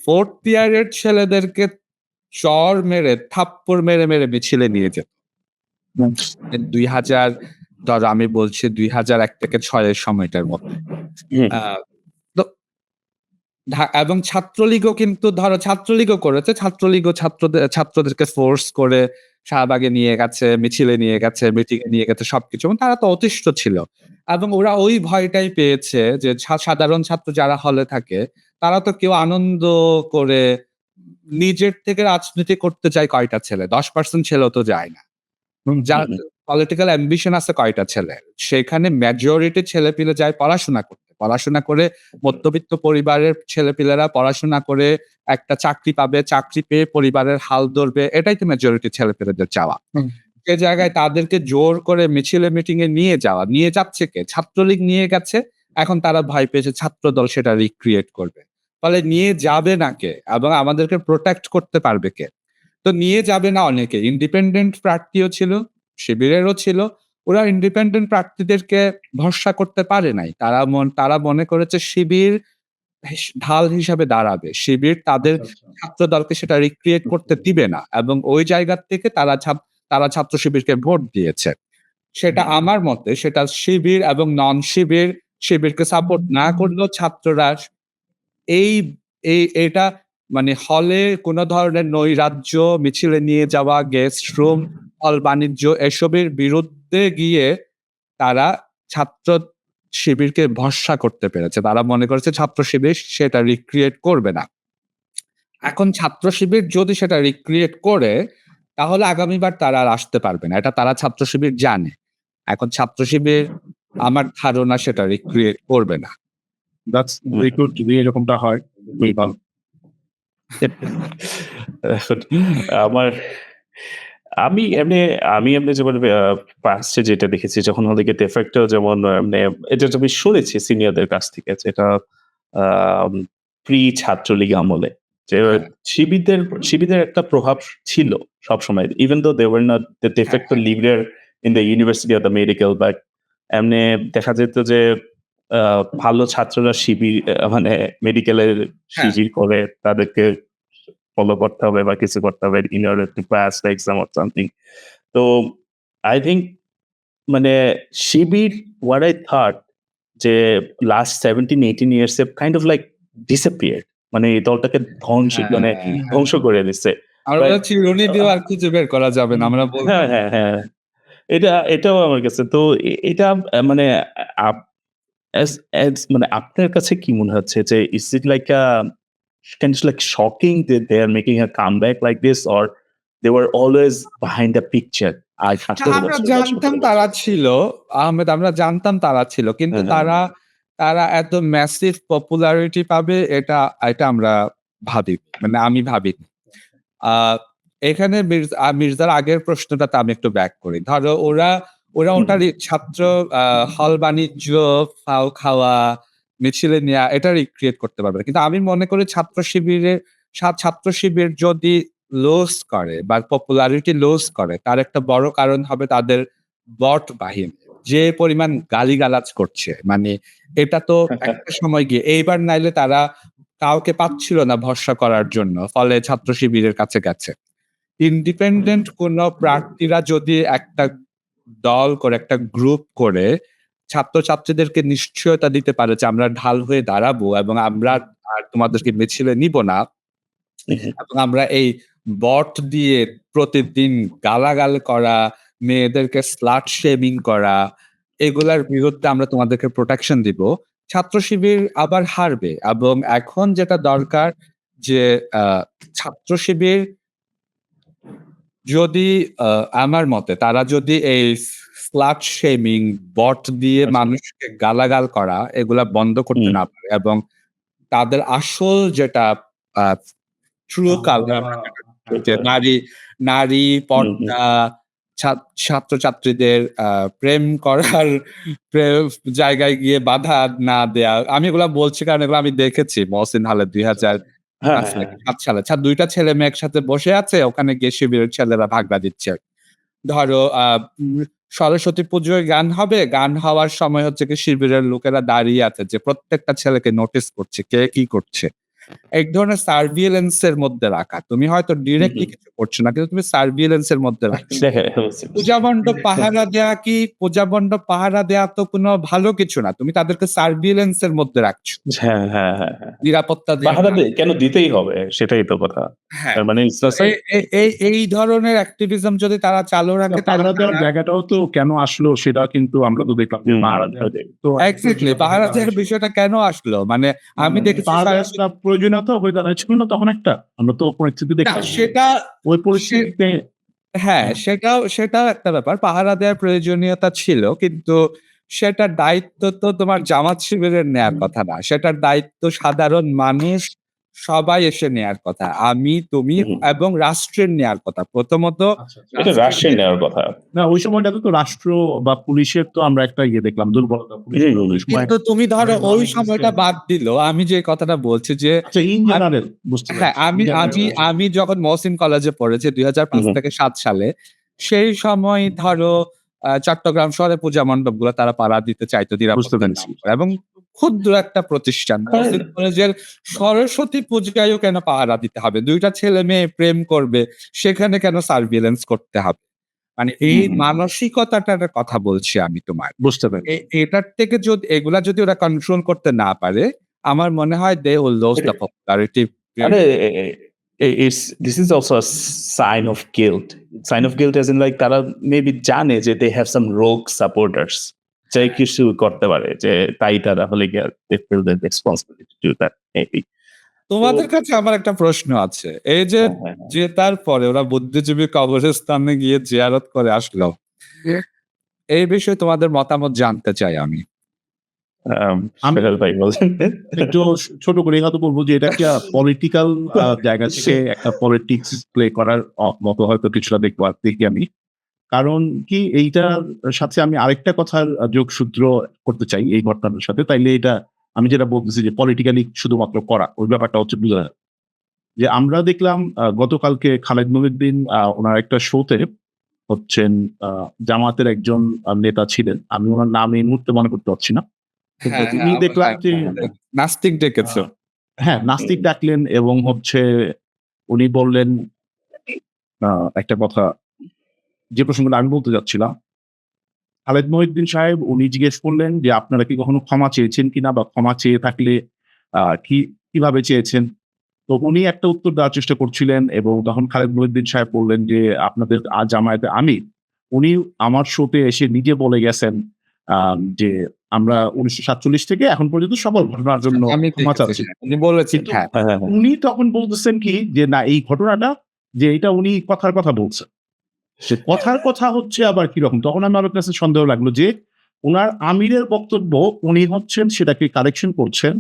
4th ইয়ারের ছেলেদেরকে চড় মেরে, থাপ্পড় মেরে, মেরে মিছিলে নিয়ে যেত। ২০০০ ধরো আমি বলছি ২০০১ থেকে ৬ এর সময়টার মধ্যে। আ তো এবং ছাত্রলীগও কিন্তু ধরো ছাত্রলীগও করেছে। ছাত্রলীগও ছাত্রদেরকে ফোর্স করে শাহবাগে নিয়ে গেছে, মিছিলে নিয়ে গেছে, মিটিং এ নিয়ে গেছে সবকিছু। এবং তারা তো অতিষ্ঠ ছিল। এবং ওরা ওই ভয়টাই পেয়েছে যে সাধারণ ছাত্র যারা হলে থাকে তারা তো কেউ আনন্দ করে নিজের থেকে রাজনীতি করতে চায় কয়টা ছেলে? ১০% ছেলেও তো যায় না। যার পলিটিক্যাল অ্যাম্বিশন আছে কয়টা ছেলের? সেখানে মেজরিটি ছেলেপিলে যায় পড়াশোনা করতে। পড়াশোনা করে মধ্যবিত্ত পরিবারের ছেলেপিলেরা পড়াশোনা করে একটা চাকরি পাবে, চাকরি পেয়ে পরিবারের হাল ধরবে। এটাই তো মেজরিটি ছেলেপেলেদের চাওয়া। সে জায়গায় তাদেরকে জোর করে মিছিলে মিটিং এ নিয়ে যাওয়া। নিয়ে যাচ্ছে কে? ছাত্রলীগ নিয়ে গেছে। এখন তারা ভয় পেয়েছে ছাত্রদল সেটা রিক্রিয়েট করবে। ফলে নিয়ে যাবে না কে? এবং আমাদেরকে প্রোটেক্ট করতে পারবে কে? তো নিয়ে যাবে না অনেকে। ইন্ডিপেন্ডেন্ট প্রার্থীও ছিল, শিবিরেরও ছিল। ওরা ইন্ডিপেন্ডেন্ট প্রার্থীদেরকে ভরসা করতে পারে নাই। তারা মনে করেছে শিবির ঢাল হিসাবে দাঁড়াবে। শিবির তাদের ছাত্রদলকে সেটা রিক্রিয়েট করতে দিবে না এবং ওই জায়গা থেকে তারা ছাত্র শিবিরকে ভোট দিয়েছে। সেটা আমার মতে সেটা শিবির এবং নন শিবির, শিবিরকে সাপোর্ট না করলেও ছাত্ররা এই এটা মানে হলে কোন ধরনের নৈরাজ্য, মিছিলে নিয়ে যাওয়া, গেস্ট রুম, হল বাণিজ্য এসবের বিরুদ্ধে গিয়ে তারা ছাত্র শিবিরকে ভরসা করতে পেরেছে। তারা মনে করেছে ছাত্র শিবির সেটা রিক্রিয়েট করবে না। এখন ছাত্র শিবির যদি সেটা রিক্রিয়েট করে তাহলে আগামীবার তারা আর আসতে পারবে না। এটা তারা ছাত্র শিবির জানে। এখন ছাত্র শিবির আমার ধারণা সেটা রিক্রিয়েট করবে না। That's very good. যদি এরকমটা হয় খুবই ভালো। এখন আমার আমি এমনি যেমন পাস্টে যেটা দেখেছি যখন ওদিকে ডেফেক্টো যেমন এটা আমি শুনেছি সিনিয়রদের কাছ থেকে যেটা প্রি ছাত্রলীগ আমলে যে হ্যাঁ। শিবিরদের একটা প্রভাব ছিল সবসময় even though they were not the de facto leader in the university of the medical but এমনি দেখা যেত যে ভালো ছাত্ররা শিবির মানে মেডিকেলের হ্যাঁ। শিবির করে তাদেরকে ফলো করতে হবে বা কিছু করতে হবে in order to pass the exam or something. তো আই থিংক মানে শিবির হোয়াট আই থট যে last 17-18 years a kind of like disappeared মানে এই দলটাকে ধ্বংস করে দিচ্ছে। আমরা চিরুনি দিয়েও আর খুঁজে বের করা যাবে না। আমরা বলব হ্যাঁ। এটাও আমার কাছে তো এটা মানে আপ as মানে আপনার কাছে কি মনে হচ্ছে যে is it like kind of like shocking that they are making a comeback like this or they were always behind the picture? আমরা জানতাম তারা ছিল। আহমেদ আমরা জানতাম তারা ছিল। কিন্তু তারা এত ম্যাসিভ পপুলারিটি পাবে এটা আমরা ভাবিনি। মানে আমি ভাবিনি। আ এখানে মির্জার আগের প্রশ্নটাতে আমি একটু ব্যাক করি। ধরো ওরা ওটারই ছাত্র হল বাণিজ্য, ফাও খাওয়া, মিছিলে নেয়া এটা রিক্রিয়েট করতে পারবে না। কিন্তু আমি মনে করি ছাত্র শিবির যদি লুজ করে বা পপুলারিটি লুজ করে তার একটা বড় কারণ হবে তাদের বট বাহিনী। যে পরিমাণ গালিগালাজ করছে। মানে এটা তো একটা সময় গিয়ে এইবার নাইলে তারা কাউকে পাচ্ছিল না ভরসা করার জন্য। ফলে ছাত্র শিবিরের কাছে গেছে। ইন্ডিপেন্ডেন্ট কোন প্রার্থীরা যদি একটা দল করে, একটা গ্রুপ করে ছাত্রছাত্রীদেরকে নিশ্চয়তা দিতে পারে যে আমরা ঢাল হয়ে দাঁড়াবো এবং আমরা আর তোমাদেরকে মিছিলে নিব না, এবং আমরা এই বট দিয়ে প্রতিদিন গালাগাল করা, মেয়েদেরকে স্লাট শেমিং করা, এগুলার বিরুদ্ধে আমরা তোমাদেরকে প্রোটেকশন দিব, ছাত্র শিবির আবার হারবে। এবং এখন যেটা দরকার যে ছাত্র শিবির যদি আমার মতে তারা যদি এই স্লাট শেমিং, বট দিয়ে মানুষকে গালাগাল করা এগুলা বন্ধ করতে না পারে এবং তাদের আসল যেটা ট্রু কালার যে নারী পর্দা, ছাত্রছাত্রীদের প্রেম করার জায়গায় গিয়ে বাধা না দেয়া, আমি এগুলা বলছি কারণ এগুলো আমি দেখেছি মহসিন হলে 2005 সালে 2টা ছেলে মেয়ে একসাথে বসে আছে, ওখানে গিয়ে শিবিরের ছেলেরা ভাগবা দিচ্ছে। ধরো সরস্বতী পুজোয় গান হবে, গান হওয়ার সময় হচ্ছে কি শিবিরের লোকেরা দাঁড়িয়ে আছে যে প্রত্যেকটা ছেলেকে নোটিস করছে কে কি করছে, এক ধরনের সার্ভিলেন্সের মধ্যে রাখা। তুমি হয়তো ডিরেক্টলি কিছু করছো না, কিন্তু তুমি সার্ভিলেন্সের মধ্যে রাখছো। পূজা মণ্ডপ পাহারা দেয়া কি, পূজা মণ্ডপ পাহারা দেয়া তো কোনো ভালো কিছু না, তুমি তাদেরকে সার্ভিলেন্সের মধ্যে রাখছো। নিরাপত্তা কেন দিতেই হবে, সেটাই তো কথা। মানে এই ধরনের অ্যাক্টিভিজম যদি তারা চালু রাখে, পাহারা দেওয়ার জায়গাটাও তো কেন আসলো সেটা কিন্তু আমরা তো দেখলাম যে তো এক্স্যাক্টলি পাহারা দেওয়ার বিষয়টা কেন আসলো, মানে আমি দেখেছি প্রয়োজনীয়তা হয়ে দাঁড়াচ্ছিল না তখন একটা, আমরা তো পরিস্থিতি দেখলাম সেটা ওই পরিস্থিতিতে। হ্যাঁ, সেটাও একটা ব্যাপার, পাহারা দেওয়ার প্রয়োজনীয়তা ছিল, কিন্তু সেটার দায়িত্ব তো তোমার জামাত শিবিরের নেয়ার কথা না, সেটার দায়িত্ব সাধারণ মানুষ সবাই এসে নেয়ার কথা, আমি তুমি এবং রাষ্ট্রের নেয়ার কথা। প্রথমত এটা রাষ্ট্রের নেওয়ার কথা না, ওই সময়টাতে তো রাষ্ট্র বা পুলিশের তো আমরা একটা দেখলাম দুর্বলতা। কিন্তু তুমি ধরো ওই সময়টা বাদ দিল, আমি যে কথাটা বলছি যে হ্যাঁ, আমি যখন মহসিন কলেজে পড়েছি 2005 থেকে 7 সালে, সেই সময় ধরো চট্টগ্রাম শহরে পূজা মণ্ডপ গুলো তারা পাড়া দিতে চাইতো এবং ক্ষুদ্র একটা প্রতিষ্ঠান মহসিন কলেজের সরস্বতী পূজায়ও কেন পাহারা দিতে হবে, 2টা ছেলে মেয়ে প্রেম করবে সেখানে কেন সার্ভিলেন্স করতে হবে, মানে এই মানসিকতাটার কথা বলছি আমি তোমার। বুঝতে পারি এটার থেকে এগুলা যদি ওরা কন্ট্রোল করতে না পারে, আমার মনে হয় they will lose the popularity. This is also a sign of guilt. Sign of guilt as in like তারা maybe জানে যে they have some rogue supporters যে কিছু করতে পারে, যে তাই তারা হলে they feel the responsibility to do that maybe. তোমাদের কাছে আমার একটা প্রশ্ন আছে, এই যে তারপরে ওরা বুদ্ধিজীবী কবরস্থানে গিয়ে জিয়ারত করে আসলো, এই বিষয়ে তোমাদের মতামত জানতে চাই আমি। একটু ছোট করে কথা বলবো যে এটা একটা পলিটিক্যাল জায়গা থেকে একটা পলিটিক্স প্লে করার মতো হয়তো কিছুটা দেখি আমি, কারণ কি এইটার সাথে আমি আরেকটা কথার যোগসূত্র করতে চাই এই ঘটনার সাথে, তাইলে এটা আমি যেটা বলতেছি যে পলিটিক্যালি শুধুমাত্র করা ওই ব্যাপারটা হচ্ছে বোঝা যায়। যে আমরা দেখলাম গতকালকে খালেদ মহিউদ্দিন ওনার একটা শোতে হচ্ছেন জামাতের একজন নেতা ছিলেন, আমি ওনার নাম এই মুহূর্তে মনে করতে পারছি না, দেখলাম যে নাস্তিক ডেকেছে, হ্যাঁ নাস্তিক ডাকলেন এবং হচ্ছে উনি বললেন একটা কথা যে প্রসঙ্গটা আমি বলতে যাচ্ছিলাম, খালেদ মহিউদ্দিন সাহেব উনি জিজ্ঞেস করলেন যে আপনারা কি কখনো ক্ষমা চেয়েছেন কিনা, বা ক্ষমা চেয়ে থাকলে কিভাবে চেয়েছেন। তো উনি একটা উত্তর দেওয়ার চেষ্টা করছিলেন এবং তখন খালেদ মহিউদ্দিন সাহেব বললেন যে আপনাদের জামায়াতে আমি, উনি আমার শোতে এসে নিজে বলে গেছেন যে আমরা 1947 থেকে এখন পর্যন্ত সকল ঘটনার জন্য ক্ষমা চাচ্ছি। উনি তখন বলতেছেন কি যে না, এই ঘটনাটা যে এটা উনি কথার কথা বলছেন, সে কথার কথা হচ্ছে আবার কিরকম। তখন আমার কাছে সন্দেহ লাগলো যে ওনার আমিরের বক্তব্য উনি হচ্ছেন সেটাকে কারেকশন করছেন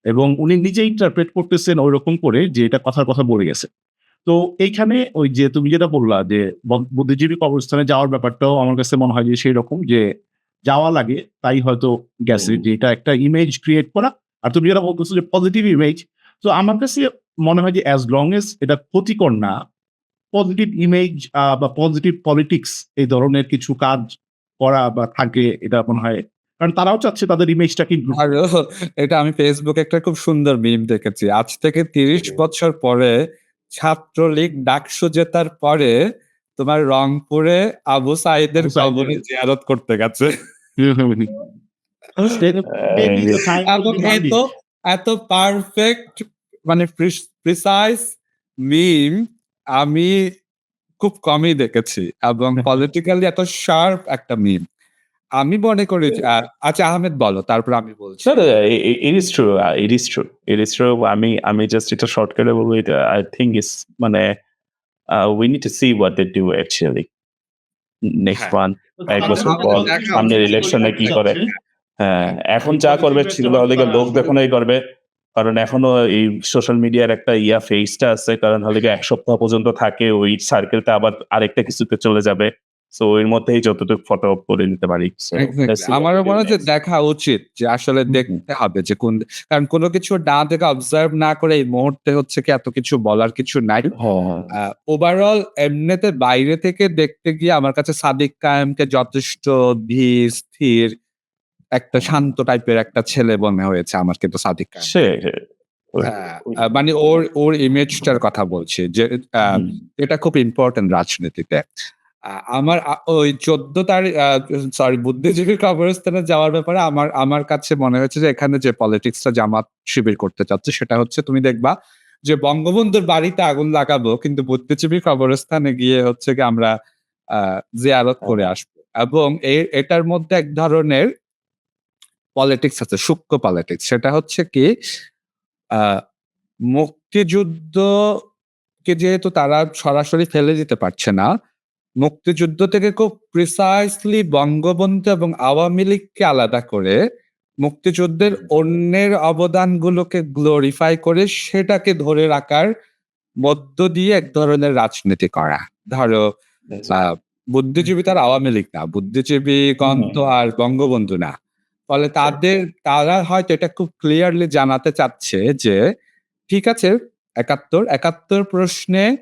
এবং উনি নিজে ইন্টারপ্রেট করতেছেন ওই রকম করে যে এটা কথার কথা বলে গেছে। তো এইখানে ওই যে তুমি যেটা বললা যে বুদ্ধিজীবী কবরস্থানে যাওয়ার ব্যাপারটাও আমার কাছে মনে হয় যে সেই রকম, যে যাওয়া লাগে তাই হয়তো গেছে, যে এটা একটা ইমেজ ক্রিয়েট করা। আর তুমি যেটা বলতেছো যে পজিটিভ ইমেজ, তো আমার কাছে মনে হয় যে অ্যাজ লং এজ এটা ক্ষতিকর না, পজিটিভ ইমেজ বা পজিটিভ পলিটিক্স এই ধরনের কিছু কাজ করা বা থাকে, এটা মনে হয়, কারণ তারাও চাচ্ছে তাদের ইমেজটা কিন্তু। এটা আমি ফেসবুকে একটা খুব সুন্দর মিম দেখেছি, আজ থেকে 30 বছর পরে ছাত্রলীগ ডাকসু জেতার পরে তোমার রংপুরে আবু সাঈদের আবু সাঈদের- কবরে জিয়ারত করতে গেছে এবং এত পারফেক্ট মানে প্রিসাইজ মিম আমি খুব কমই দেখেছি এবং পলিটিক্যালি এত শার্প একটা মিম আমি মনে করি আচ্ছা আহমেদ বলো তারপর আমি বলছি No, it is true. It is true. It is true. আমি just এটা শর্টকাটে বলবো এটা I think is মানে we need to see what they do actually. Next হ্যাঁ। one, এক বছর আমাদের পর দেখা সামনের উচিত। ইলেকশনে কি করে। হ্যাঁ, এখন যা করবে সেগুলো হলে গিয়ে লোক দেখানোই করবে। কারণ এখনো এই সোশ্যাল মিডিয়ার একটা ফেজটা আছে। কারণ হলে গিয়ে ১ সপ্তাহ পর্যন্ত থাকে ওই সার্কেলটা আবার আরেকটা কিছুতে চলে যাবে। সো এর মধ্যেই যতটুকু ফটো করে নিতে পারি। So, Exactly. let's see what আমারও they do মনে হচ্ছে next. দেখা উচিত যে আসলে দেখতে হবে যে কোন কারণ কোনো কিছু না দেখে অবজার্ভ না করে এই মুহূর্তে হচ্ছে কি এত কিছু বলার কিছু নাই হ্যাঁ, ওভারঅল এমনিতে বাইরে থেকে দেখতে গিয়ে আমার কাছে সাদিক কায়েমকে যথেষ্ট ধীর স্থির একটা শান্ত টাইপের একটা ছেলে মনে হয়েছে আমার কিন্তু সাদিক কায়েম সে মানে ওর ইমেজটার কথা বলছি যে এটা খুব ইম্পর্টেন্ট রাজনীতিতে আমার ওই 14 তারিখ সরি বুদ্ধিজীবী কবরস্থানে যাওয়ার ব্যাপারে আমার কাছে মনে হয়েছে যে এখানে যে পলিটিক্সটা জামাত শিবির করতে চাচ্ছে সেটা হচ্ছে তুমি দেখবা যে বঙ্গবন্ধুর বাড়িতে আগুন লাগাবো কিন্তু বুদ্ধিজীবী কবরস্থানে গিয়ে হচ্ছে কি আমরা জিয়ারত করে আসবো এবং এটার মধ্যে এক ধরনের পলিটিক্স আছে সূক্ষ্ম পলিটিক্স সেটা হচ্ছে কি মুক্তিযুদ্ধকে যেহেতু তারা সরাসরি ফেলে দিতে পারছে না মুক্তিযুদ্ধ থেকে খুব প্রিসাইসলি বঙ্গবন্ধু এবং আওয়ামী লীগকে আলাদা করে মুক্তিযুদ্ধের অন্যের অবদানগুলোকে গ্লোরিফাই করে সেটাকে ধরে রাখার মধ্য দিয়ে এক ধরনের রাজনীতি করা ধরো বুদ্ধিজীবী তার আওয়ামী লীগ না বুদ্ধিজীবী গন্ত আর বঙ্গবন্ধু না ফলে তারা হয়তো এটা খুব ক্লিয়ারলি জানাতে চাচ্ছে যে ঠিক আছে ৭১ প্রশ্নে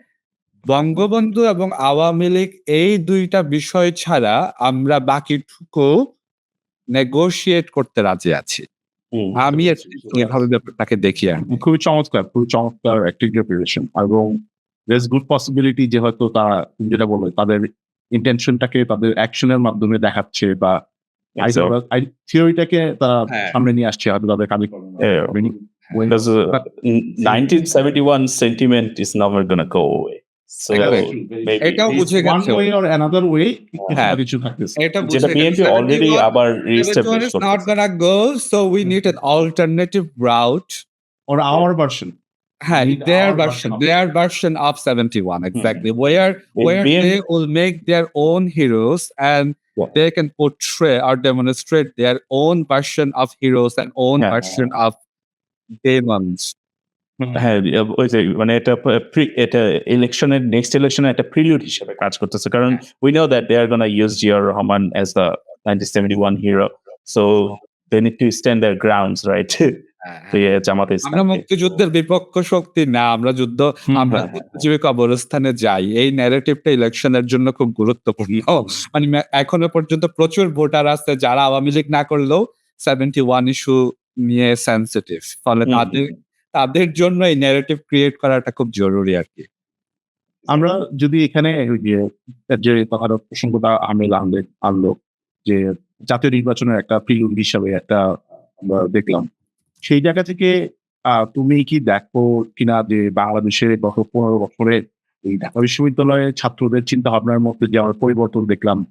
বঙ্গবন্ধু এবং আওয়ামী লীগ এই দুইটা বিষয় ছাড়া আমরা বাকিটুকু নেগোশিয়েট করতে রাজি আছি আমি এভাবে ব্যাপারটাকে দেখি আর কি। খুবই চমৎকার একটি ইন্টারপ্রিটেশন এবং there's good possibility যে হয়তো তারা তুমি যেটা বললে তাদের ইন্টেনশনটাকে তাদের অ্যাকশনের মাধ্যমে দেখাচ্ছে বা থিওরিটাকে তারা হ্যাঁ। সামনে নিয়ে আসছে হয়তো তাদের কাজে Because 1971 sentiment is never gonna go away. So Exactly. maybe এটাও বুঝে one গেছে way or another way হ্যাঁ। কিছু থাকতেছে এটা যেটা বুঝে বিএনপি গেছে। অলরেডি 71 আবার 71 রিএস্টাবলিশ is not করতেছে। gonna go so we need an alternative route or our version হ্যাঁ, need their our version, version of their version of 71, exactly. Where BN they will make their own heroes and Yeah. they can portray or demonstrate their own version of heroes and own Yeah. version of demons. হ্যাঁ, ওই যে মানে এটা ইলেকশনের next ইলেকশনে একটা prelude হিসেবে কাজ করতেছে কারণ we know that they are gonna use Ziaur Rahman as the 1971 hero so they need to stand their grounds right তো জামাতে আমরা মুক্তিযুদ্ধের বিপক্ষ শক্তি না আমরা আমরা বুদ্ধিজীবী কবরস্থানে যাই এই ন্যারেটিভটা ইলেকশনের জন্য খুব গুরুত্বপূর্ণ মানে এখনো পর্যন্ত প্রচুর ভোটার আছে যারা আওয়ামী লীগ না করলেও 71 ইস্যু নিয়ে সেনসিটিভ ফলে তাদের জন্য এই ন্যারেটিভ ক্রিয়েট করাটা খুব জরুরি আর কি আমরা যদি এখানে যে কথাটা প্রসঙ্গটা আনলো যে জাতীয় নির্বাচনের একটা প্রিলুড হিসাবে একটা আমরা দেখলাম সেই জায়গা থেকে তুমি কি দেখো কিনা যে বাংলাদেশের গত 15 বছরে এই ঢাকা বিশ্ববিদ্যালয়ের ছাত্রদের চিন্তা ভাবনার মধ্যে যে আমরা পরিবর্তন দেখলাম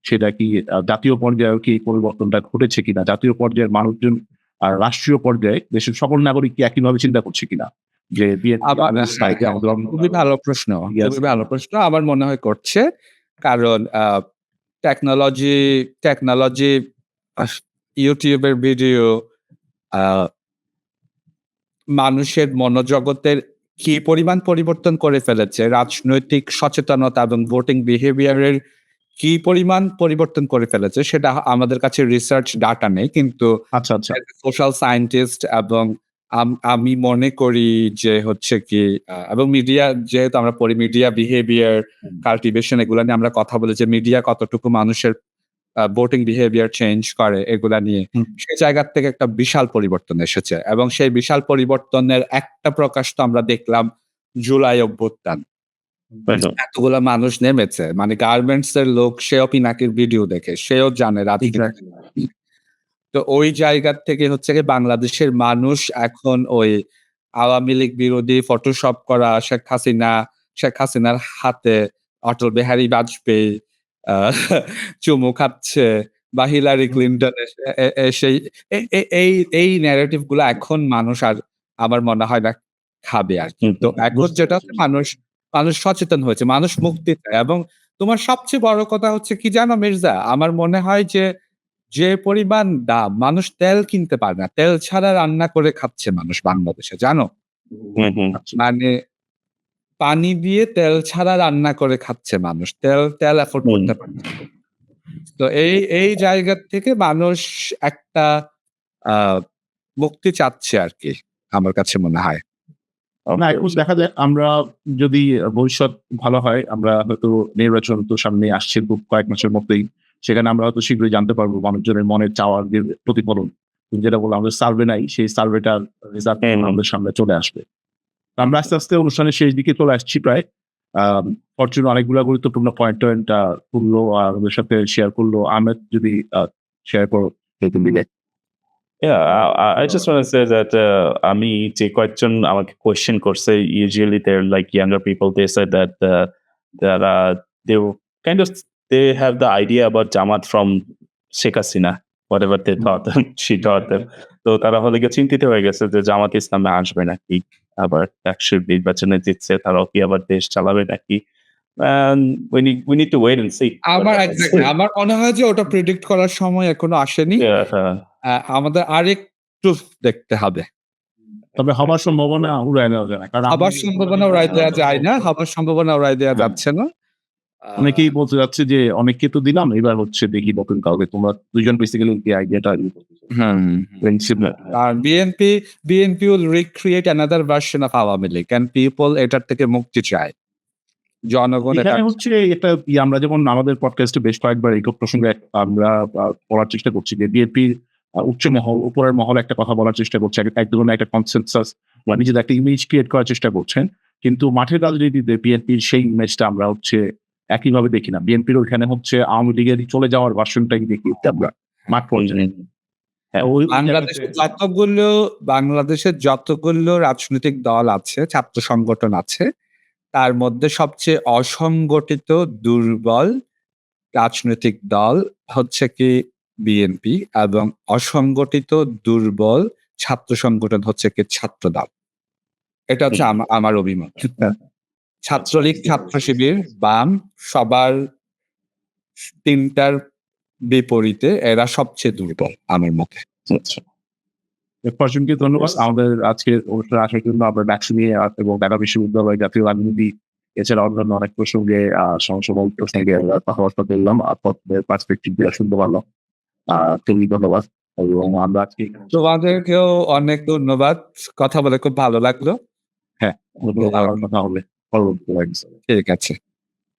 সেটা কি জাতীয় পর্যায়ে কি পরিবর্তনটা ঘটেছে কিনা জাতীয় পর্যায়ের মানুষজন আর রাষ্ট্রীয় পর্যায়ে দেশের সকল নাগরিক কি একইভাবে চিন্তা করছে কিনা যে খুবই ভালো প্রশ্ন আমার মনে হয় করছে কারণ টেকনোলজি ইউটিউবের ভিডিও মানুষের মনোজগতের কি পরিমাণ পরিবর্তন করে ফেলেছে রাজনৈতিক সচেতনতা এবং ভোটিং বিহেভিয়ারের কি পরিমাণ পরিবর্তন করে ফেলেছে সেটা আমাদের কাছে রিসার্চ ডাটা নেই কিন্তু আচ্ছা সোশ্যাল সায়েন্টিস্ট এবং আমি মনে করি যে হচ্ছে কি এবং মিডিয়া যেহেতু আমরা পড়ি মিডিয়া বিহেভিয়ার কাল্টিভেশন এগুলা নিয়ে আমরা কথা বলি যে মিডিয়া কতটুকু মানুষের ভোটিং বিহেভিয়ার চেঞ্জ করে এগুলা নিয়ে সেই জায়গা থেকে একটা বিশাল পরিবর্তন এসেছে এবং সেই বিশাল পরিবর্তনের একটা প্রকাশ তো আমরা দেখলাম জুলাই অভ্যুত্থান। এতগুলা মানুষ নেমেছে। মানে গার্মেন্টস এর লোক সেও পিনাকির ভিডিও দেখে। সেও জানে রাজনীতি। তো ওই জায়গা থেকে হচ্ছে গিয়ে বাংলাদেশের মানুষ এখন ওই আওয়ামী লীগ বিরোধী ফটোশপ করা শেখ হাসিনার হাতে অটল বিহারী বাজপেয়ী আ চুমু খাচ্ছে বা হিলারি ক্লিনটন এসে এই ন্যারেটিভ গুলা এখন মানুষ আর আমার মনে হয় না খাবে আরকি। তো এখন যেটা হচ্ছে মানুষ সচেতন হয়েছে। মানুষ মুক্তি চায় এবং তোমার সবচেয়ে বড় কথা হচ্ছে কি জানো মির্জা? আমার মনে হয় যে পরিমাণ দাম মানুষ তেল কিনতে পারে না। তেল ছাড়া রান্না করে খাচ্ছে মানুষ বাংলাদেশে, জানো? মানে পানি দিয়ে তেল ছাড়া রান্না করে খাচ্ছে মানুষ। তেল এফোর্ড করতে পারছে না। তো এই জায়গা থেকে মানুষ একটা আ মুক্তি চাচ্ছে আরকি। আমার কাছে মনে হয়। না, এখন দেখা যায় আমরা যদি ভবিষ্যৎ ভালো হয়, আমরা হয়তো নির্বাচন তো সামনে আসছে খুব কয়েক মাসের মধ্যেই। সেখানে আমরা হয়তো শীঘ্রই জানতে পারবো মানুষজনের মনের চাওয়ার যে প্রতিফলন। তুমি যেটা বললাম, আমাদের সার্ভে নাই, সেই সার্ভেটার রেজাল্ট আমাদের সামনে চলে আসবে। তো আমরা আস্তে, আস্তে অনুষ্ঠানের শেষ দিকে চলে আসছি প্রায়। ফরচুন অনেকগুলা গুরুত্বপূর্ণ পয়েন্ট তুললো আর আমাদের সাথে শেয়ার করলো। আহমেদ যদি শেয়ার করো প্রথম দিকে। Yeah, I just want to say that আমি যে কয়েকজন আমাকে কোয়েশ্চেন করছে, usually they're like younger people. They said that they were kind of they have the idea about Jamaat from Sheikh Hasina, whatever they thought she taught them. তো তারা হলে গিয়ে চিন্তিত হয়ে গেছে যে জামাত ইসলামে আসবে নাকি, আবার একশোর নির্বাচনে জিতছে, তারাও কি আবার দেশ চালাবে নাকি। And we need to wait and see. আমার মনে হয় যে ওটা প্রেডিক্ট করার সময় এখনো আসেনি। আমাদের আরেকটু দেখতে হবে। তবে হবার সম্ভাবনা উড়ায় দেওয়া যায় না। কারণ হবার সম্ভাবনা উড়ায় দেওয়া যায় না। হবার সম্ভাবনা উড়ায় দেওয়া যাচ্ছে না। অনেকেই বলতে যাচ্ছে যে অনেককে তো দিলাম, এবার হচ্ছে দেখি নতুন কাউকে। তোমরা দুইজন বেসিক্যালি এই আইডিয়াটা আর BNP will recreate another version of Awami League and people এটার থেকে মুক্তি চায়। জনগণ এখানে হচ্ছে এটা আমরা যেমন আমাদের পডকাস্টে বেশ কয়েকবার এই প্রসঙ্গে আমরা বলার চেষ্টা করছি যে বিএনপির উচ্চ মহল, উপরের মহল একটা কথা বলার চেষ্টা করছে, এক ধরনের একটা কনসেনসাস বা নিজেদের একটা ইমেজ ক্রিয়েট করার চেষ্টা করছেন। কিন্তু মাঠের রাজনীতিতে বিএনপির সেই ইমেজটা আমরা হচ্ছে একইভাবে দেখি না। বিএনপির ওইখানে হচ্ছে আওয়ামী লীগের চলে যাওয়ার ভার্সনটাই দেখি আমরা মাঠ পর্যায়ে। বাংলাদেশের যতগুলো রাজনৈতিক দল আছে, ছাত্র সংগঠন আছে, তার মধ্যে সবচেয়ে অসংগঠিত দুর্বল রাজনৈতিক দল হচ্ছে কি বিএনপি এবং অসংগঠিত দুর্বল ছাত্র সংগঠন হচ্ছে কি ছাত্র দল। এটা হচ্ছে আমার অভিমত। ছাত্রলীগ, ছাত্র শিবির, বাম সবার তিনটার বিপরীতে এরা সবচেয়ে দুর্বল আমার মতে। ফরচুনকে ধন্যবাদ আমাদের আজকের অনুষ্ঠানে আসার জন্য। আমরা ডাকসু নিয়ে এবং ঢাকা বিশ্ববিদ্যালয় জাতীয় রাজনীতি এছাড়া অন্যান্য অনেক প্রসঙ্গে প্রসঙ্গে কথাবার্তা বললাম। আপনাদের পার্সপেক্টিভ দিয়ে শুনতে পারলাম। খুবই ধন্যবাদ এবং আমরা আজকে তোমাদেরকেও অনেক ধন্যবাদ। কথা বলে খুব ভালো লাগলো। কথা হবে। ঠিক আছে।